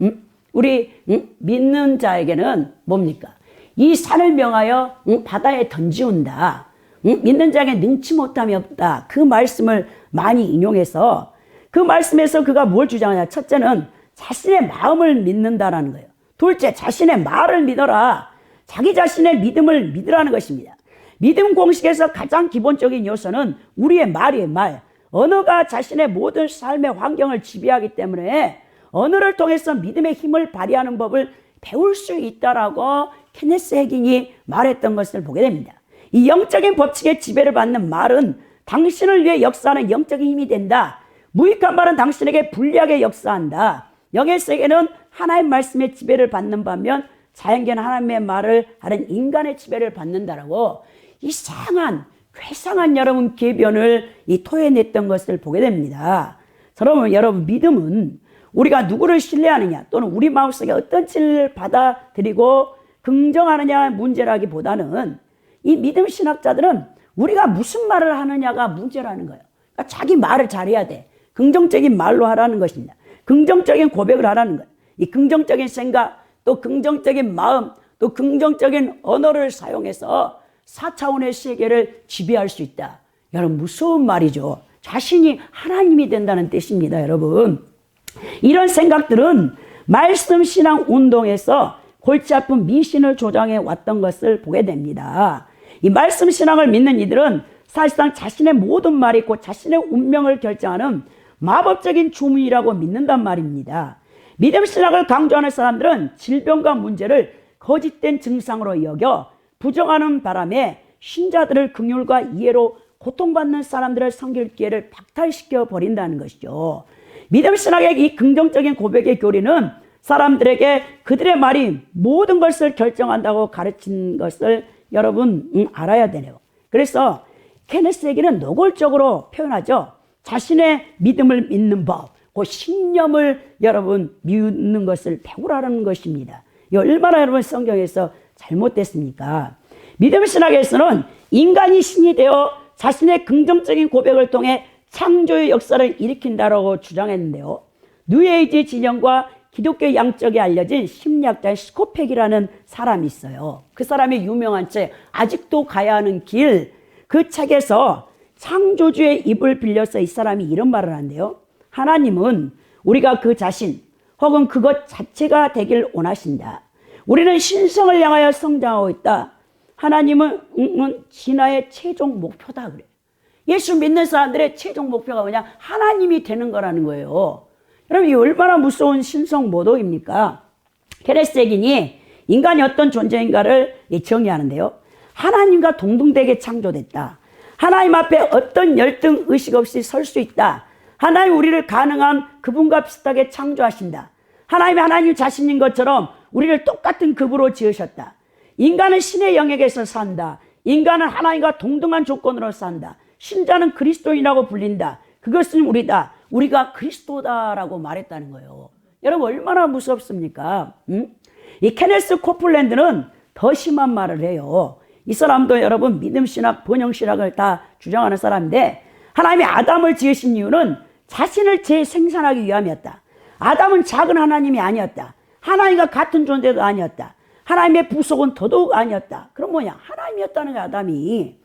우리 믿는 자에게는 뭡니까? 이 산을 명하여 바다에 던지온다. 믿는 자에게 능치 못함이 없다. 그 말씀을 많이 인용해서 그 말씀에서 그가 뭘 주장하냐? 첫째는 자신의 마음을 믿는다라는 거예요. 둘째, 자신의 말을 믿어라. 자기 자신의 믿음을 믿으라는 것입니다. 믿음 공식에서 가장 기본적인 요소는 우리의 말이에요. 말. 언어가 자신의 모든 삶의 환경을 지배하기 때문에 언어를 통해서 믿음의 힘을 발휘하는 법을 배울 수 있다라고 케네스 해긴이 말했던 것을 보게 됩니다. 이 영적인 법칙의 지배를 받는 말은 당신을 위해 역사하는 영적인 힘이 된다. 무익한 말은 당신에게 불리하게 역사한다. 영의 세계는 하나님의 말씀의 지배를 받는 반면 자연계는 하나님의 말을 하는 인간의 지배를 받는다라고 이상한 괴상한 여러분 계변을 토해냈던 것을 보게 됩니다. 여러분 믿음은 우리가 누구를 신뢰하느냐 또는 우리 마음속에 어떤 진리를 받아들이고 긍정하느냐의 문제라기보다는 이 믿음 신학자들은 우리가 무슨 말을 하느냐가 문제라는 거예요. 그러니까 자기 말을 잘해야 돼. 긍정적인 말로 하라는 것입니다. 긍정적인 고백을 하라는 거예요. 이 긍정적인 생각, 또 긍정적인 마음, 또 긍정적인 언어를 사용해서 4차원의 세계를 지배할 수 있다. 여러분 무서운 말이죠. 자신이 하나님이 된다는 뜻입니다. 여러분 이런 생각들은 말씀 신앙 운동에서 골치 아픈 미신을 조장해 왔던 것을 보게 됩니다. 이 말씀 신앙을 믿는 이들은 사실상 자신의 모든 말이 곧 자신의 운명을 결정하는 마법적인 주문이라고 믿는단 말입니다. 믿음 신학을 강조하는 사람들은 질병과 문제를 거짓된 증상으로 여겨 부정하는 바람에 신자들을 긍휼과 이해로 고통받는 사람들을 섬길 기회를 박탈시켜 버린다는 것이죠. 믿음 신학의 이 긍정적인 고백의 교리는 사람들에게 그들의 말이 모든 것을 결정한다고 가르친 것을 여러분 알아야 되네요. 그래서 케네스 해긴은 노골적으로 표현하죠. 자신의 믿음을 믿는 법, 그 신념을 여러분 믿는 것을 배우라는 것입니다. 이 얼마나 여러분 성경에서 잘못됐습니까? 믿음 신학에서는 인간이 신이 되어 자신의 긍정적인 고백을 통해 창조의 역사를 일으킨다라고 주장했는데요. 뉴에이지 진영과 기독교 양쪽에 알려진 심리학자 스코펙이라는 사람이 있어요. 그 사람의 유명한 책 아직도 가야 하는 길, 그 책에서 창조주의 입을 빌려서 이 사람이 이런 말을 한대요. 하나님은 우리가 그 자신 혹은 그것 자체가 되길 원하신다. 우리는 신성을 향하여 성장하고 있다. 하나님은 진화의 최종 목표다 그래. 예수 믿는 사람들의 최종 목표가 뭐냐? 하나님이 되는 거라는 거예요. 여러분, 이 얼마나 무서운 신성 모독입니까? 케레세긴이 인간이 어떤 존재인가를 정의하는데요. 하나님과 동등되게 창조됐다. 하나님 앞에 어떤 열등 의식 없이 설 수 있다. 하나님 우리를 가능한 그분과 비슷하게 창조하신다. 하나님이 하나님 자신인 것처럼 우리를 똑같은 급으로 지으셨다. 인간은 신의 영역에서 산다. 인간은 하나님과 동등한 조건으로 산다. 신자는 그리스도인이라고 불린다. 그것은 우리다. 우리가 그리스도다라고 말했다는 거예요. 여러분, 얼마나 무섭습니까? 이 케네스 코플랜드는 더 심한 말을 해요. 이 사람도 여러분 믿음신학, 번영신학을 다 주장하는 사람인데, 하나님이 아담을 지으신 이유는 자신을 재생산하기 위함이었다. 아담은 작은 하나님이 아니었다. 하나님과 같은 존재도 아니었다. 하나님의 부속은 더더욱 아니었다. 그럼 뭐냐? 하나님이었다는 거야, 아담이.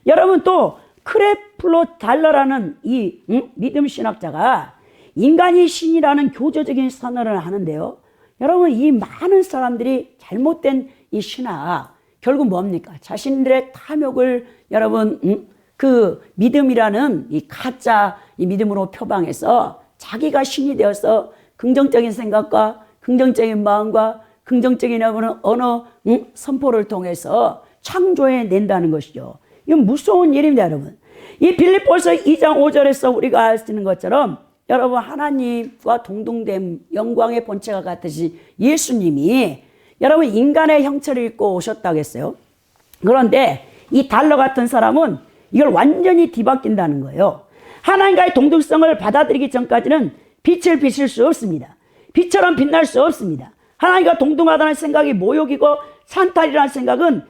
여러분, 또 크레플로 달러라는 이 믿음신학자가 인간이 신이라는 교조적인 선언을 하는데요. 여러분, 이 많은 사람들이 잘못된 이 신학, 결국 뭡니까? 자신들의 탐욕을 여러분 그 믿음이라는 이 가짜 이 믿음으로 표방해서 자기가 신이 되어서 긍정적인 생각과 긍정적인 마음과 긍정적인 언어 선포를 통해서 창조해 낸다는 것이죠. 이건 무서운 일입니다, 여러분. 이 빌립보서 2장 5절에서 우리가 알 수 있는 것처럼 여러분, 하나님과 동등됨 영광의 본체가 같으신 예수님이 여러분 인간의 형체를 입고 오셨다고 했어요. 그런데 이 달러 같은 사람은 이걸 완전히 뒤바뀐다는 거예요. 하나님과의 동등성을 받아들이기 전까지는 빛을 비칠 수 없습니다. 빛처럼 빛날 수 없습니다. 하나님과 동등하다는 생각이 모욕이고 찬탈이라는 생각은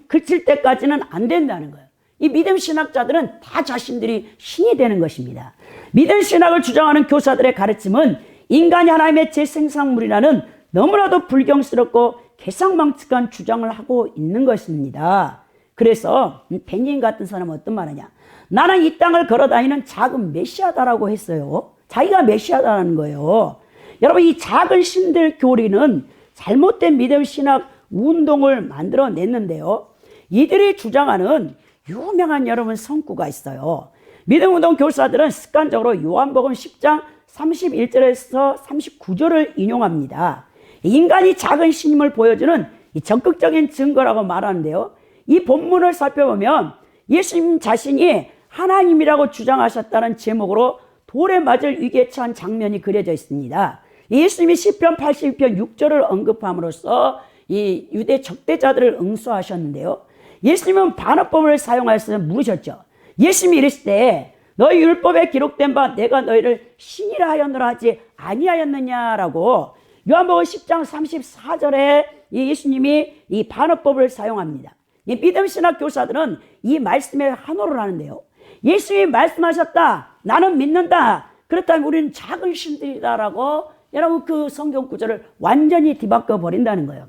그칠 때까지는 안 된다는 거예요. 이 믿음 신학자들은 다 자신들이 신이 되는 것입니다. 믿음 신학을 주장하는 교사들의 가르침은 인간이 하나님의 재생산물이라는 너무나도 불경스럽고 개상망측한 주장을 하고 있는 것입니다. 그래서 베닌 같은 사람은 어떤 말하냐? 나는 이 땅을 걸어다니는 작은 메시아다라고 했어요. 자기가 메시아다라는 거예요. 여러분, 이 작은 신들 교리는 잘못된 믿음 신학 운동을 만들어냈는데요. 이들이 주장하는 유명한 여러분 성구가 있어요. 믿음 운동 교사들은 습관적으로 요한복음 10장 31절에서 39절을 인용합니다. 인간이 작은 신임을 보여주는 이 적극적인 증거라고 말하는데요. 이 본문을 살펴보면 예수님 자신이 하나님이라고 주장하셨다는 제목으로 돌에 맞을 위기에 처한 장면이 그려져 있습니다. 예수님이 시편 82편 6절을 언급함으로써 이 유대 적대자들을 응수하셨는데요. 예수님은 반어법을 사용하셔서 물으셨죠. 예수님이 이르실 때 너희 율법에 기록된 바 내가 너희를 신이라 하였노라 하지 아니하였느냐라고 요한복음 10장 34절에 예수님이 이 반어법을 사용합니다. 이 믿음신학 교사들은 이 말씀에 환호를 하는데요. 예수님이 말씀하셨다. 나는 믿는다. 그렇다면 우리는 작은 신들이다라고 여러분 그 성경 구절을 완전히 뒤바꿔 버린다는 거예요.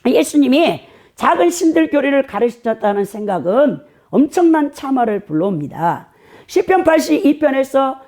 예수님이 작은 신들 교리를 가르치셨다는 생각은 엄청난 참화를 불러옵니다. 시편 82편에서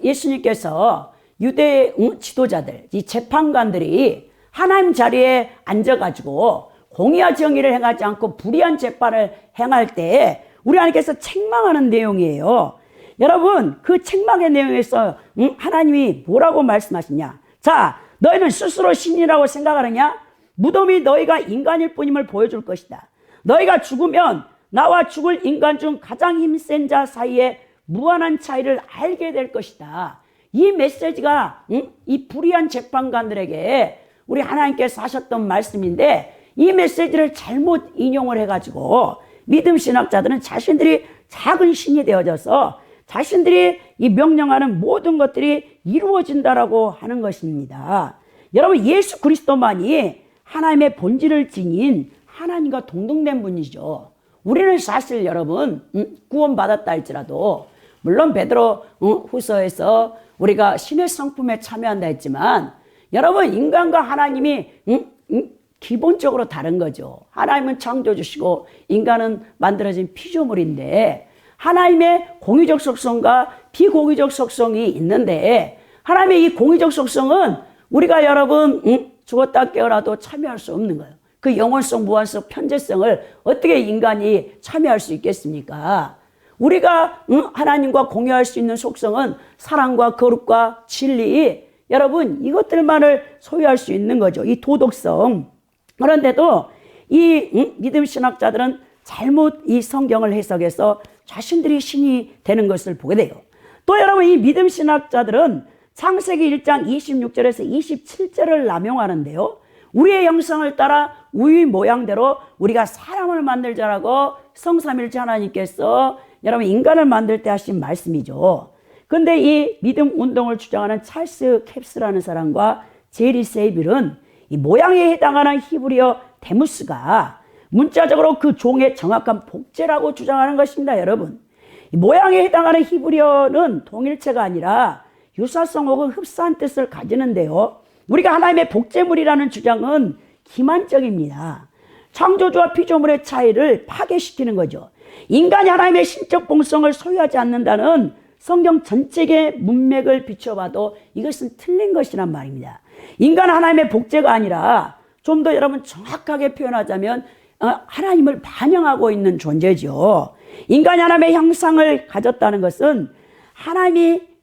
예수님께서 유대 지도자들, 이 재판관들이 하나님 자리에 앉아가지고 공의와 정의를 행하지 않고 불의한 재판을 행할 때 우리 하나님께서 책망하는 내용이에요. 여러분, 그 책망의 내용에서 하나님이 뭐라고 말씀하시냐? 자, 너희는 스스로 신이라고 생각하느냐? 무덤이 너희가 인간일 뿐임을 보여줄 것이다. 너희가 죽으면 나와 죽을 인간 중 가장 힘센 자 사이에 무한한 차이를 알게 될 것이다. 이 메시지가 이 불의한 재판관들에게 우리 하나님께서 하셨던 말씀인데, 이 메시지를 잘못 인용을 해가지고 믿음 신학자들은 자신들이 작은 신이 되어져서 자신들이 이 명령하는 모든 것들이 이루어진다라고 하는 것입니다. 여러분, 예수 그리스도만이 하나님의 본질을 지닌 하나님과 동등된 분이죠. 우리는 사실 여러분 구원받았다 할지라도 물론 베드로 후서에서 우리가 신의 성품에 참여한다 했지만 여러분, 인간과 하나님이 기본적으로 다른 거죠. 하나님은 창조주시고 인간은 만들어진 피조물인데 하나님의 공의적 속성과 비공의적 속성이 있는데 하나님의 이 공의적 속성은 우리가 여러분 죽었다 깨어나도 참여할 수 없는 거예요. 그 영원성, 무한성, 편재성을 어떻게 인간이 참여할 수 있겠습니까? 우리가 하나님과 공유할 수 있는 속성은 사랑과 거룩과 진리, 여러분 이것들만을 소유할 수 있는 거죠. 이 도덕성. 그런데도 이 믿음 신학자들은 잘못 이 성경을 해석해서 자신들이 신이 되는 것을 보게 돼요. 또 여러분 이 믿음 신학자들은 창세기 1장 26절에서 27절을 남용하는데요. 우리의 형상을 따라 우리 모양대로 우리가 사람을 만들자라고 성삼일체 하나님께서 여러분 인간을 만들 때 하신 말씀이죠. 근데 이 믿음 운동을 주장하는 찰스 캡스라는 사람과 제리 세이빌은 이 모양에 해당하는 히브리어 데무스가 문자적으로 그 종의 정확한 복제라고 주장하는 것입니다. 여러분, 이 모양에 해당하는 히브리어는 동일체가 아니라 유사성 혹은 흡사한 뜻을 가지는데요. 우리가 하나님의 복제물이라는 주장은 기만적입니다. 창조주와 피조물의 차이를 파괴시키는 거죠. 인간이 하나님의 신적 본성을 소유하지 않는다는 성경 전체의 문맥을 비춰봐도 이것은 틀린 것이란 말입니다. 인간은 하나님의 복제가 아니라 좀 더 여러분 정확하게 표현하자면 하나님을 반영하고 있는 존재죠. 인간이 하나님의 형상을 가졌다는 것은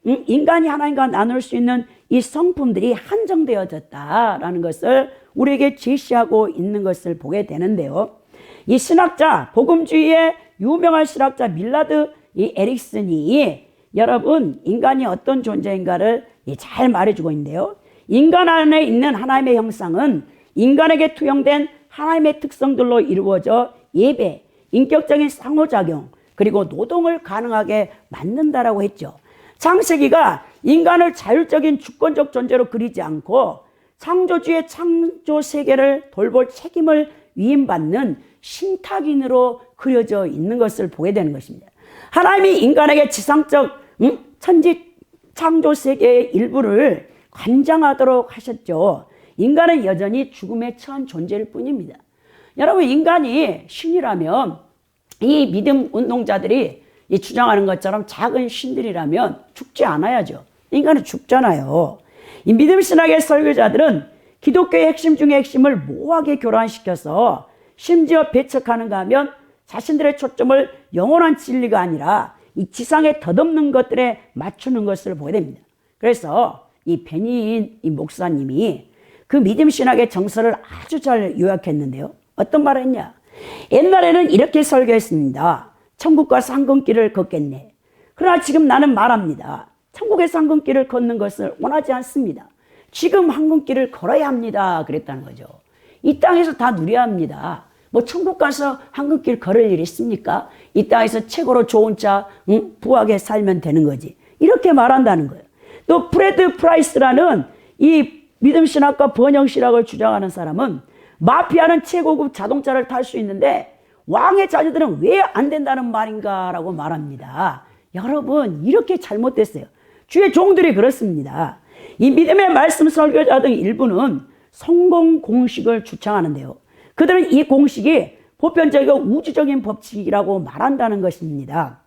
인간이 하나님과 나눌 수 있는 이 성품들이 한정되어졌다라는 것을 우리에게 제시하고 있는 것을 보게 되는데요. 이 신학자, 복음주의의 유명한 신학자 밀라드 에릭슨이 여러분 인간이 어떤 존재인가를 잘 말해주고 있는데요. 인간 안에 있는 하나님의 형상은 인간에게 투영된 하나님의 특성들로 이루어져 예배, 인격적인 상호작용, 그리고 노동을 가능하게 만든다라고 했죠. 창세기가 인간을 자율적인 주권적 존재로 그리지 않고 창조주의 창조 세계를 돌볼 책임을 위임받는 신탁인으로 그려져 있는 것을 보게 되는 것입니다. 하나님이 인간에게 지상적 천지 창조 세계의 일부를 관장하도록 하셨죠. 인간은 여전히 죽음에 처한 존재일 뿐입니다. 여러분, 인간이 신이라면 이 믿음 운동자들이 주장하는 것처럼 작은 신들이라면 죽지 않아야죠. 인간은 죽잖아요. 이 믿음 신학의 설교자들은 기독교의 핵심 중의 핵심을 모호하게 교란시켜서 심지어 배척하는가 하면 자신들의 초점을 영원한 진리가 아니라 이 지상에 덧없는 것들에 맞추는 것을 보게 됩니다. 그래서 이 베니인 이 목사님이 그 믿음 신학의 정서를 아주 잘 요약했는데요. 어떤 말을 했냐? 옛날에는 이렇게 설교했습니다. 천국과 황금길을 걷겠네. 그러나 지금 나는 말합니다. 천국의 황금길을 걷는 것을 원하지 않습니다. 지금 황금길을 걸어야 합니다. 그랬다는 거죠. 이 땅에서 다 누려야 합니다. 뭐 천국 가서 황금길 걸을 일 있습니까? 이 땅에서 최고로 좋은 차 부하게 살면 되는 거지. 이렇게 말한다는 거예요. 또 프레드 프라이스라는 이 믿음 신학과 번영 신학을 주장하는 사람은 마피아는 최고급 자동차를 탈 수 있는데 왕의 자녀들은 왜 안 된다는 말인가라고 말합니다. 여러분, 이렇게 잘못됐어요. 주의 종들이 그렇습니다. 이 믿음의 말씀 설교자 등 일부는 성공 공식을 주창하는데요. 그들은 이 공식이 보편적이고 우주적인 법칙이라고 말한다는 것입니다.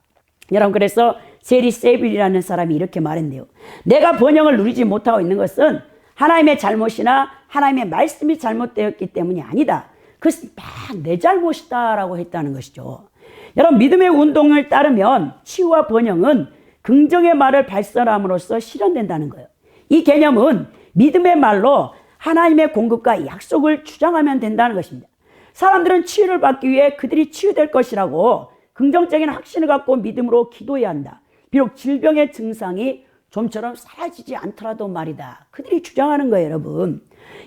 여러분, 그래서 제리 세빌이라는 사람이 이렇게 말했네요. 내가 번영을 누리지 못하고 있는 것은 하나님의 잘못이나 하나님의 말씀이 잘못되었기 때문이 아니다. 그것은 다 내 잘못이다라고 했다는 것이죠. 여러분, 믿음의 운동을 따르면 치유와 번영은 긍정의 말을 발설함으로써 실현된다는 거예요. 이 개념은 믿음의 말로 하나님의 공급과 약속을 주장하면 된다는 것입니다. 사람들은 치유를 받기 위해 그들이 치유될 것이라고 긍정적인 확신을 갖고 믿음으로 기도해야 한다. 비록 질병의 증상이 좀처럼 사라지지 않더라도 말이다. 그들이 주장하는 거예요, 여러분.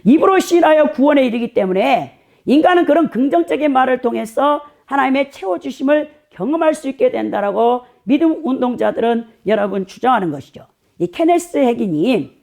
입으로 시인하여 구원에 이르기 때문에 인간은 그런 긍정적인 말을 통해서 하나님의 채워주심을 경험할 수 있게 된다라고 믿음 운동자들은 여러분 주장하는 것이죠. 이 케네스 핵인이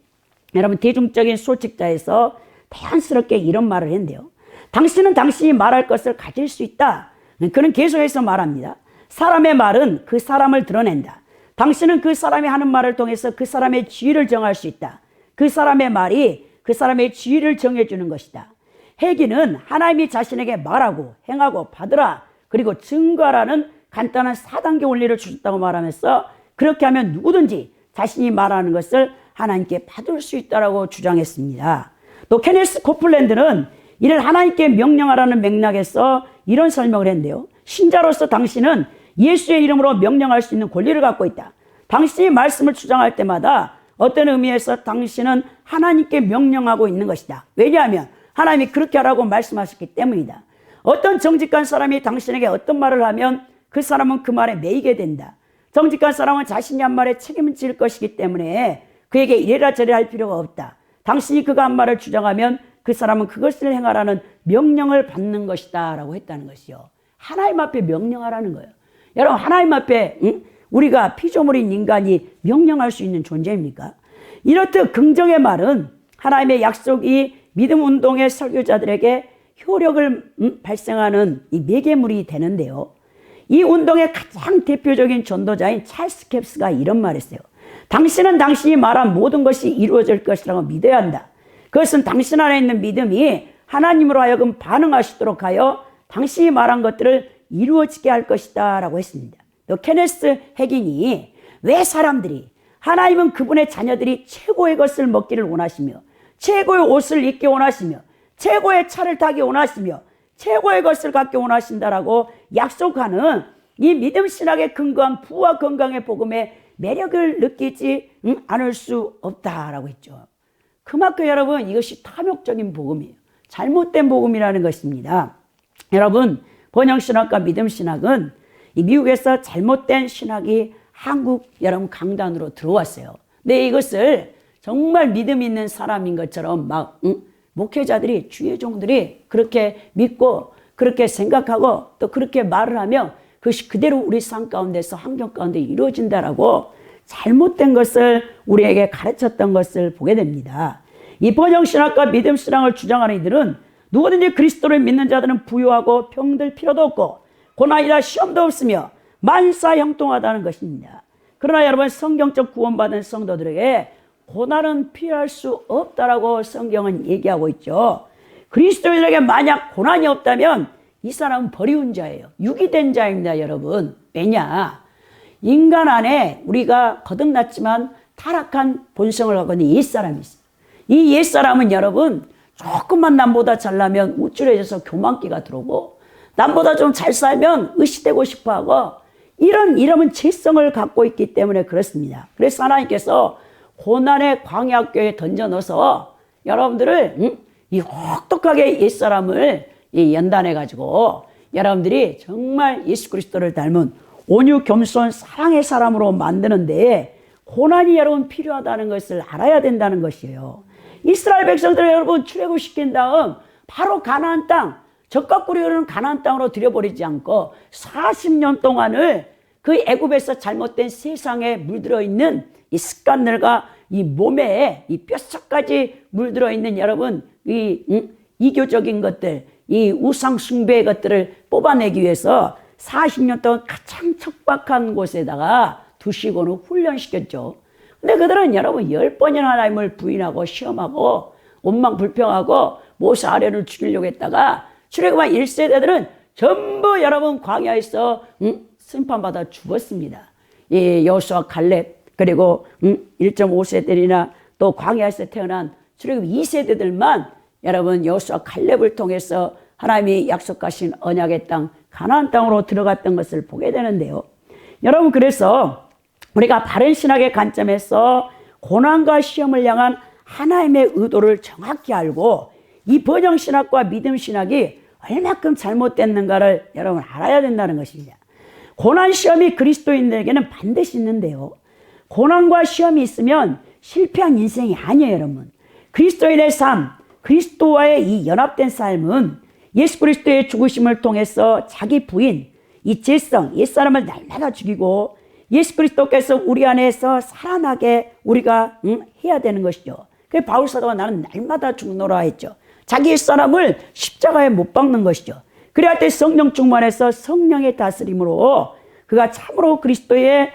여러분 대중적인 소책자에서 자연스럽게 이런 말을 했는데요. 당신은 당신이 말할 것을 가질 수 있다. 그는 계속해서 말합니다. 사람의 말은 그 사람을 드러낸다. 당신은 그 사람이 하는 말을 통해서 그 사람의 지위를 정할 수 있다. 그 사람의 말이 그 사람의 지위를 정해주는 것이다. 회개는 하나님이 자신에게 말하고 행하고 받으라 그리고 증거하라는 간단한 4단계 원리를 주셨다고 말하면서 그렇게 하면 누구든지 자신이 말하는 것을 하나님께 받을 수 있다고 주장했습니다. 또 케네스 코플랜드는 이를 하나님께 명령하라는 맥락에서 이런 설명을 했는데요. 신자로서 당신은 예수의 이름으로 명령할 수 있는 권리를 갖고 있다. 당신이 말씀을 주장할 때마다 어떤 의미에서 당신은 하나님께 명령하고 있는 것이다. 왜냐하면 하나님이 그렇게 하라고 말씀하셨기 때문이다. 어떤 정직한 사람이 당신에게 어떤 말을 하면 그 사람은 그 말에 매이게 된다. 정직한 사람은 자신이 한 말에 책임을 질 것이기 때문에 그에게 이래라 저래라 할 필요가 없다. 당신이 그가 한 말을 주장하면 그 사람은 그것을 행하라는 명령을 받는 것이다 라고 했다는 것이요. 하나님 앞에 명령하라는 거예요. 여러분, 하나님 앞에 우리가 피조물인 인간이 명령할 수 있는 존재입니까? 이렇듯 긍정의 말은 하나님의 약속이 믿음 운동의 설교자들에게 효력을 발생하는 이 매개물이 되는데요. 이 운동의 가장 대표적인 전도자인 찰스 캡스가 이런 말을 했어요. 당신은 당신이 말한 모든 것이 이루어질 것이라고 믿어야 한다. 그것은 당신 안에 있는 믿음이 하나님으로 하여금 반응하시도록 하여 당신이 말한 것들을 이루어지게 할 것이다 라고 했습니다. 또 케네스 해긴이 왜 사람들이 하나님은 그분의 자녀들이 최고의 것을 먹기를 원하시며 최고의 옷을 입기 원하시며 최고의 차를 타기 원하시며 최고의 것을 갖기 원하신다라고 약속하는 이 믿음 신학에 근거한 부와 건강의 복음의 매력을 느끼지 않을 수 없다라고 했죠. 그만큼 여러분 이것이 탐욕적인 복음이에요. 잘못된 복음이라는 것입니다. 여러분, 번영신학과 믿음신학은 이 미국에서 잘못된 신학이 한국 여러분 강단으로 들어왔어요. 근데 이것을 정말 믿음 있는 사람인 것처럼 막 목회자들이 주의 종들이 그렇게 믿고 그렇게 생각하고 또 그렇게 말을 하며 그것이 그대로 우리 삶 가운데서 환경 가운데 이루어진다라고 잘못된 것을 우리에게 가르쳤던 것을 보게 됩니다. 이 번영신학과 믿음신앙을 주장하는 이들은 누구든지 그리스도를 믿는 자들은 부유하고 병들 필요도 없고 고난이나 시험도 없으며 만사 형통하다는 것입니다. 그러나 여러분, 성경적 구원받은 성도들에게 고난은 피할 수 없다라고 성경은 얘기하고 있죠. 그리스도인에게 만약 고난이 없다면 이 사람은 버리운 자예요. 유기된 자입니다, 여러분. 왜냐? 인간 안에 우리가 거듭났지만 타락한 본성을 갖고 있는 옛사람이 있어요. 이 옛사람은 여러분 조금만 남보다 잘나면 우쭐해져서 교만기가 들어오고 남보다 좀 잘 살면 의시되고 싶어하고 이런 죄성을 갖고 있기 때문에 그렇습니다. 그래서 하나님께서 고난의 광야교에 던져 넣어서 여러분들을 이 혹독하게 옛사람을 연단해 가지고 여러분들이 정말 예수 그리스도를 닮은 온유 겸손 사랑의 사람으로 만드는데 고난이 여러분 필요하다는 것을 알아야 된다는 것이에요. 이스라엘 백성들을 여러분 출애굽시킨 다음 바로 가나안 땅, 젖과 꿀이 흐르는 가나안 땅으로 들여버리지 않고 40년 동안을 그 애굽에서 잘못된 세상에 물들어 있는 이 습관들과 이 몸에 이 뼛속까지 물들어 있는 여러분 이 이교적인 것들, 이 우상 숭배의 것들을 뽑아내기 위해서 40년 동안 가장 척박한 곳에다가 두시고는 훈련시켰죠. 근데 그들은 여러분 10번이나 하나님을 부인하고 시험하고 원망불평하고 모세 아뢰를 죽이려고 했다가 출애굽한 1세대들은 전부 여러분 광야에서 심판받아 죽었습니다. 이 여호수아 갈렙 그리고 1.5세대들이나 또 광야에서 태어난 출애굽 2세대들만 여러분 여호수아 갈렙을 통해서 하나님이 약속하신 언약의 땅 가나안 땅으로 들어갔던 것을 보게 되는데요. 여러분, 그래서 우리가 바른 신학의 관점에서 고난과 시험을 향한 하나님의 의도를 정확히 알고 이 번영신학과 믿음신학이 얼마큼 잘못됐는가를 여러분 알아야 된다는 것입니다. 고난 시험이 그리스도인들에게는 반드시 있는데요. 고난과 시험이 있으면 실패한 인생이 아니에요, 여러분. 그리스도인의 삶, 그리스도와의 이 연합된 삶은 예수 그리스도의 죽으심을 통해서 자기 부인, 이 죄성, 옛사람을 날마다 죽이고 예수 그리스도께서 우리 안에서 살아나게 우리가 해야 되는 것이죠. 그래서 바울 사도가 나는 날마다 죽노라 했죠. 자기 옛사람을 십자가에 못 박는 것이죠. 그래야 할 때 성령 충만해서 성령의 다스림으로 그가 참으로 그리스도의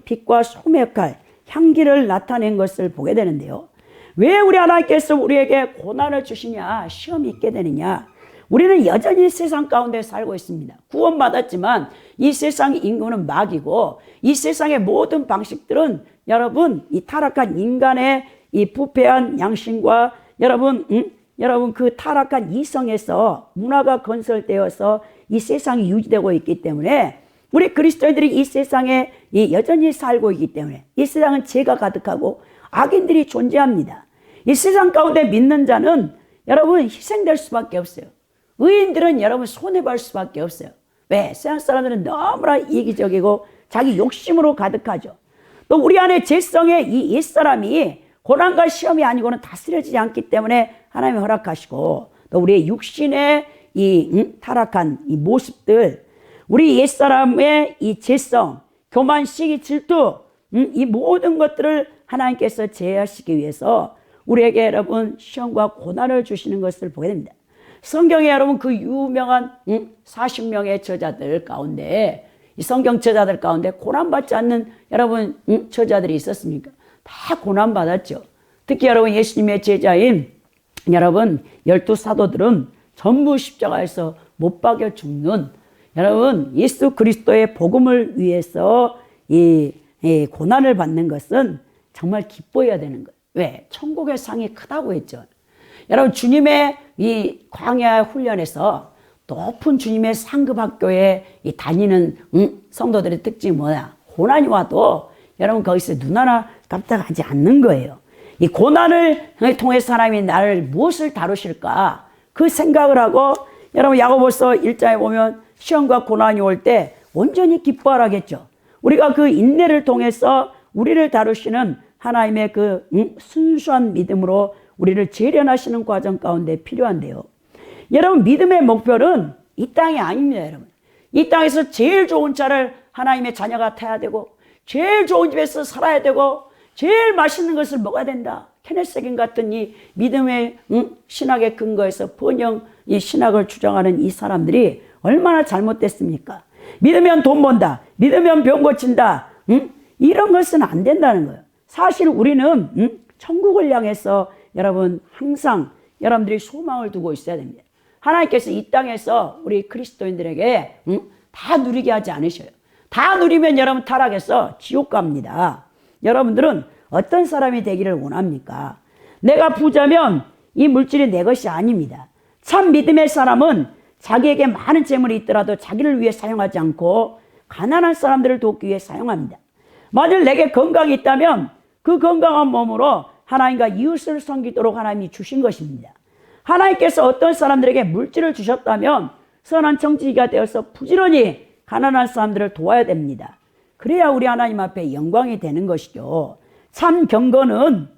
빛과 소금의 역할, 향기를 나타낸 것을 보게 되는데요. 왜 우리 하나님께서 우리에게 고난을 주시냐, 시험이 있게 되느냐? 우리는 여전히 세상 가운데 살고 있습니다. 구원받았지만 이 세상의 인구는 막이고 이 세상의 모든 방식들은 여러분 이 타락한 인간의 이 부패한 양심과 여러분 그 타락한 이성에서 문화가 건설되어서 이 세상이 유지되고 있기 때문에 우리 그리스도인들이 이 세상에 여전히 살고 있기 때문에 이 세상은 죄가 가득하고 악인들이 존재합니다. 이 세상 가운데 믿는 자는 여러분 희생될 수밖에 없어요. 의인들은 여러분 손해볼 수밖에 없어요. 왜? 세상 사람들은 너무나 이기적이고 자기 욕심으로 가득하죠. 또 우리 안에 죄성의 이 옛사람이 고난과 시험이 아니고는 다스려지지 않기 때문에 하나님이 허락하시고 또 우리의 육신의 이 타락한 이 모습들, 우리 옛사람의 이 죄성, 교만, 시기, 질투, 이 모든 것들을 하나님께서 제어하시기 위해서 우리에게 여러분 시험과 고난을 주시는 것을 보게 됩니다. 성경에 여러분 그 유명한 40명의 저자들 가운데 이 성경 저자들 가운데 고난받지 않는 여러분 저자들이 있었습니까? 다 고난받았죠. 특히 여러분 예수님의 제자인 여러분 12사도들은 전부 십자가에서 못 박여 죽는 여러분 예수 그리스도의 복음을 위해서 이 고난을 받는 것은 정말 기뻐해야 되는 거예요. 왜? 천국의 상이 크다고 했죠. 여러분 주님의 이 광야 훈련에서 높은 주님의 상급 학교에 다니는 성도들의 특징이 뭐냐? 고난이 와도 여러분 거기서 눈 하나 깜짝하지 않는 거예요. 이 고난을 통해서 하나님이 나를 무엇을 다루실까? 그 생각을 하고 여러분 야고보서 1장에 보면 시험과 고난이 올 때 온전히 기뻐하라겠죠. 우리가 그 인내를 통해서 우리를 다루시는 하나님의 그 순수한 믿음으로 우리를 재련하시는 과정 가운데 필요한데요. 여러분 믿음의 목표는 이 땅이 아닙니다. 여러분 이 땅에서 제일 좋은 차를 하나님의 자녀가 타야 되고 제일 좋은 집에서 살아야 되고 제일 맛있는 것을 먹어야 된다. 케네스 해긴 같은 이 믿음의 신학의 근거에서 번영 이 신학을 주장하는 이 사람들이 얼마나 잘못됐습니까? 믿으면 돈 번다. 믿으면 병 고친다. 이런 것은 안 된다는 거예요. 사실 우리는 천국을 향해서 여러분 항상 여러분들이 소망을 두고 있어야 됩니다. 하나님께서 이 땅에서 우리 그리스도인들에게 다 누리게 하지 않으셔요. 다 누리면 여러분 타락해서 지옥 갑니다. 여러분들은 어떤 사람이 되기를 원합니까? 내가 부자면 이 물질이 내 것이 아닙니다. 참 믿음의 사람은 자기에게 많은 재물이 있더라도 자기를 위해 사용하지 않고 가난한 사람들을 돕기 위해 사용합니다. 만일 내게 건강이 있다면 그 건강한 몸으로 하나님과 이웃을 섬기도록 하나님이 주신 것입니다. 하나님께서 어떤 사람들에게 물질을 주셨다면 선한 청지기가 되어서 부지런히 가난한 사람들을 도와야 됩니다. 그래야 우리 하나님 앞에 영광이 되는 것이죠. 참 경건은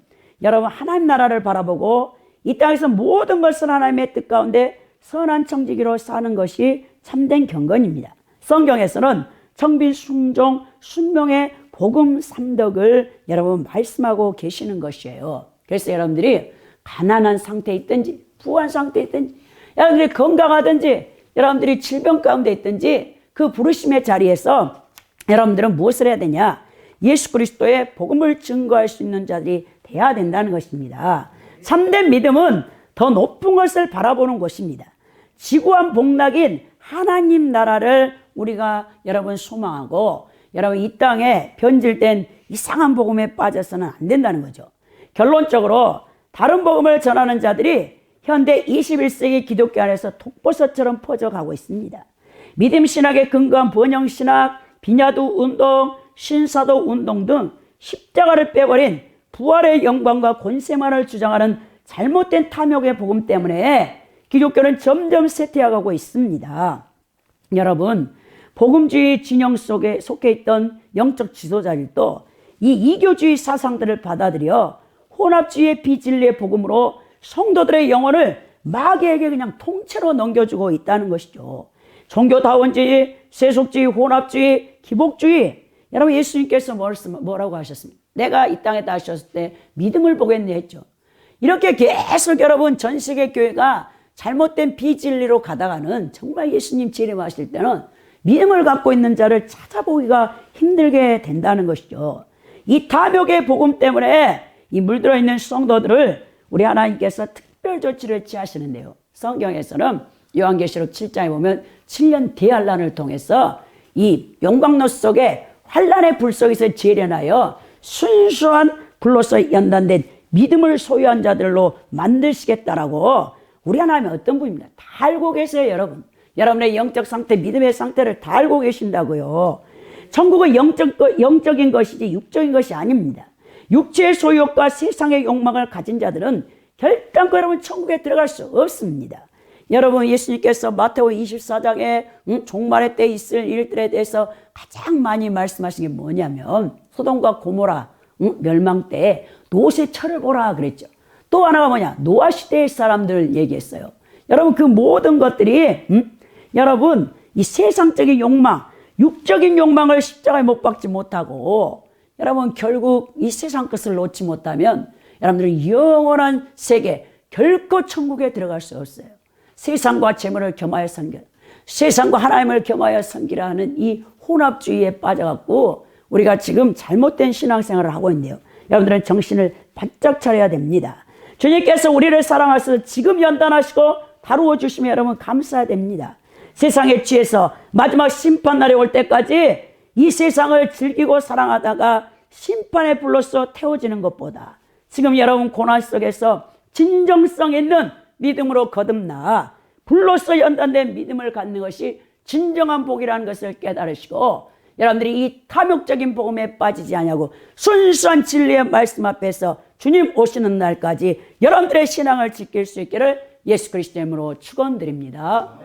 여러분 하나님 나라를 바라보고 이 땅에서 모든 것을 하나님의 뜻 가운데 선한 청지기로 사는 것이 참된 경건입니다. 성경에서는 청빈, 순종, 순명의 복음 삼덕을 여러분 말씀하고 계시는 것이에요. 그래서 여러분들이 가난한 상태에 있든지 부한 상태에 있든지 여러분들이 건강하든지 여러분들이 질병 가운데 있든지 그 부르심의 자리에서 여러분들은 무엇을 해야 되냐? 예수 그리스도의 복음을 증거할 수 있는 자들이 돼야 된다는 것입니다. 참된 믿음은 더 높은 것을 바라보는 것입니다. 지구한 복락인 하나님 나라를 우리가 여러분 소망하고 여러분 이 땅에 변질된 이상한 복음에 빠져서는 안 된다는 거죠. 결론적으로 다른 복음을 전하는 자들이 현대 21세기 기독교 안에서 독버섯처럼 퍼져가고 있습니다. 믿음 신학에 근거한 번영 신학, 비냐두 운동, 신사도 운동 등 십자가를 빼버린 부활의 영광과 권세만을 주장하는 잘못된 탐욕의 복음 때문에 기독교는 점점 쇠퇴해가고 있습니다. 여러분, 복음주의 진영 속에 속해 있던 영적 지도자들도 이 이교주의 사상들을 받아들여 혼합주의의 비진리의 복음으로 성도들의 영혼을 마귀에게 그냥 통째로 넘겨주고 있다는 것이죠. 종교다원주의, 세속주의, 혼합주의, 기복주의. 여러분 예수님께서 뭐라고 하셨습니까? 내가 이 땅에 다셨을 때 믿음을 보겠네 했죠. 이렇게 계속 여러분 전 세계 교회가 잘못된 비진리로 가다가는 정말 예수님 재림하실 때는 믿음을 갖고 있는 자를 찾아보기가 힘들게 된다는 것이죠. 이 탐욕의 복음 때문에 이 물들어 있는 성도들을 우리 하나님께서 특별 조치를 취하시는데요. 성경에서는 요한계시록 7장에 보면 7년 대환란을 통해서 이 용광로 속에 환란의 불 속에서 재련하여 순수한 불로서 연단된 믿음을 소유한 자들로 만드시겠다라고 우리 하나님은 어떤 분입니다. 다 알고 계세요, 여러분. 여러분의 영적 상태, 믿음의 상태를 다 알고 계신다고요. 천국은 영적인 것이지 육적인 것이 아닙니다. 육체의 소욕과 세상의 욕망을 가진 자들은 결단코 여러분 천국에 들어갈 수 없습니다. 여러분, 예수님께서 마태복음 24장에 종말의 때 있을 일들에 대해서 가장 많이 말씀하신 게 뭐냐면 소돔과 고모라 멸망 때 노새 철을 보라 그랬죠. 또 하나가 뭐냐, 노아 시대의 사람들 얘기했어요. 여러분, 그 모든 것들이 여러분 이 세상적인 욕망, 육적인 욕망을 십자가에 못 박지 못하고 여러분 결국 이 세상 것을 놓지 못하면 여러분들은 영원한 세계, 결코 천국에 들어갈 수 없어요. 세상과 재물을 겸하여 섬기라, 세상과 하나님을 겸하여 섬기라 하는 이 혼합주의에 빠져갖고 우리가 지금 잘못된 신앙생활을 하고 있네요. 여러분들은 정신을 바짝 차려야 됩니다. 주님께서 우리를 사랑하셔서 지금 연단하시고 다루어 주시면 여러분 감사해야 됩니다. 세상에 취해서 마지막 심판날이 올 때까지 이 세상을 즐기고 사랑하다가 심판의 불로서 태워지는 것보다 지금 여러분 고난 속에서 진정성 있는 믿음으로 거듭나 불로서 연단된 믿음을 갖는 것이 진정한 복이라는 것을 깨달으시고 여러분들이 이 탐욕적인 복음에 빠지지 않냐고 순수한 진리의 말씀 앞에서 주님 오시는 날까지 여러분들의 신앙을 지킬 수 있기를 예수 그리스도 이름으로 축원드립니다.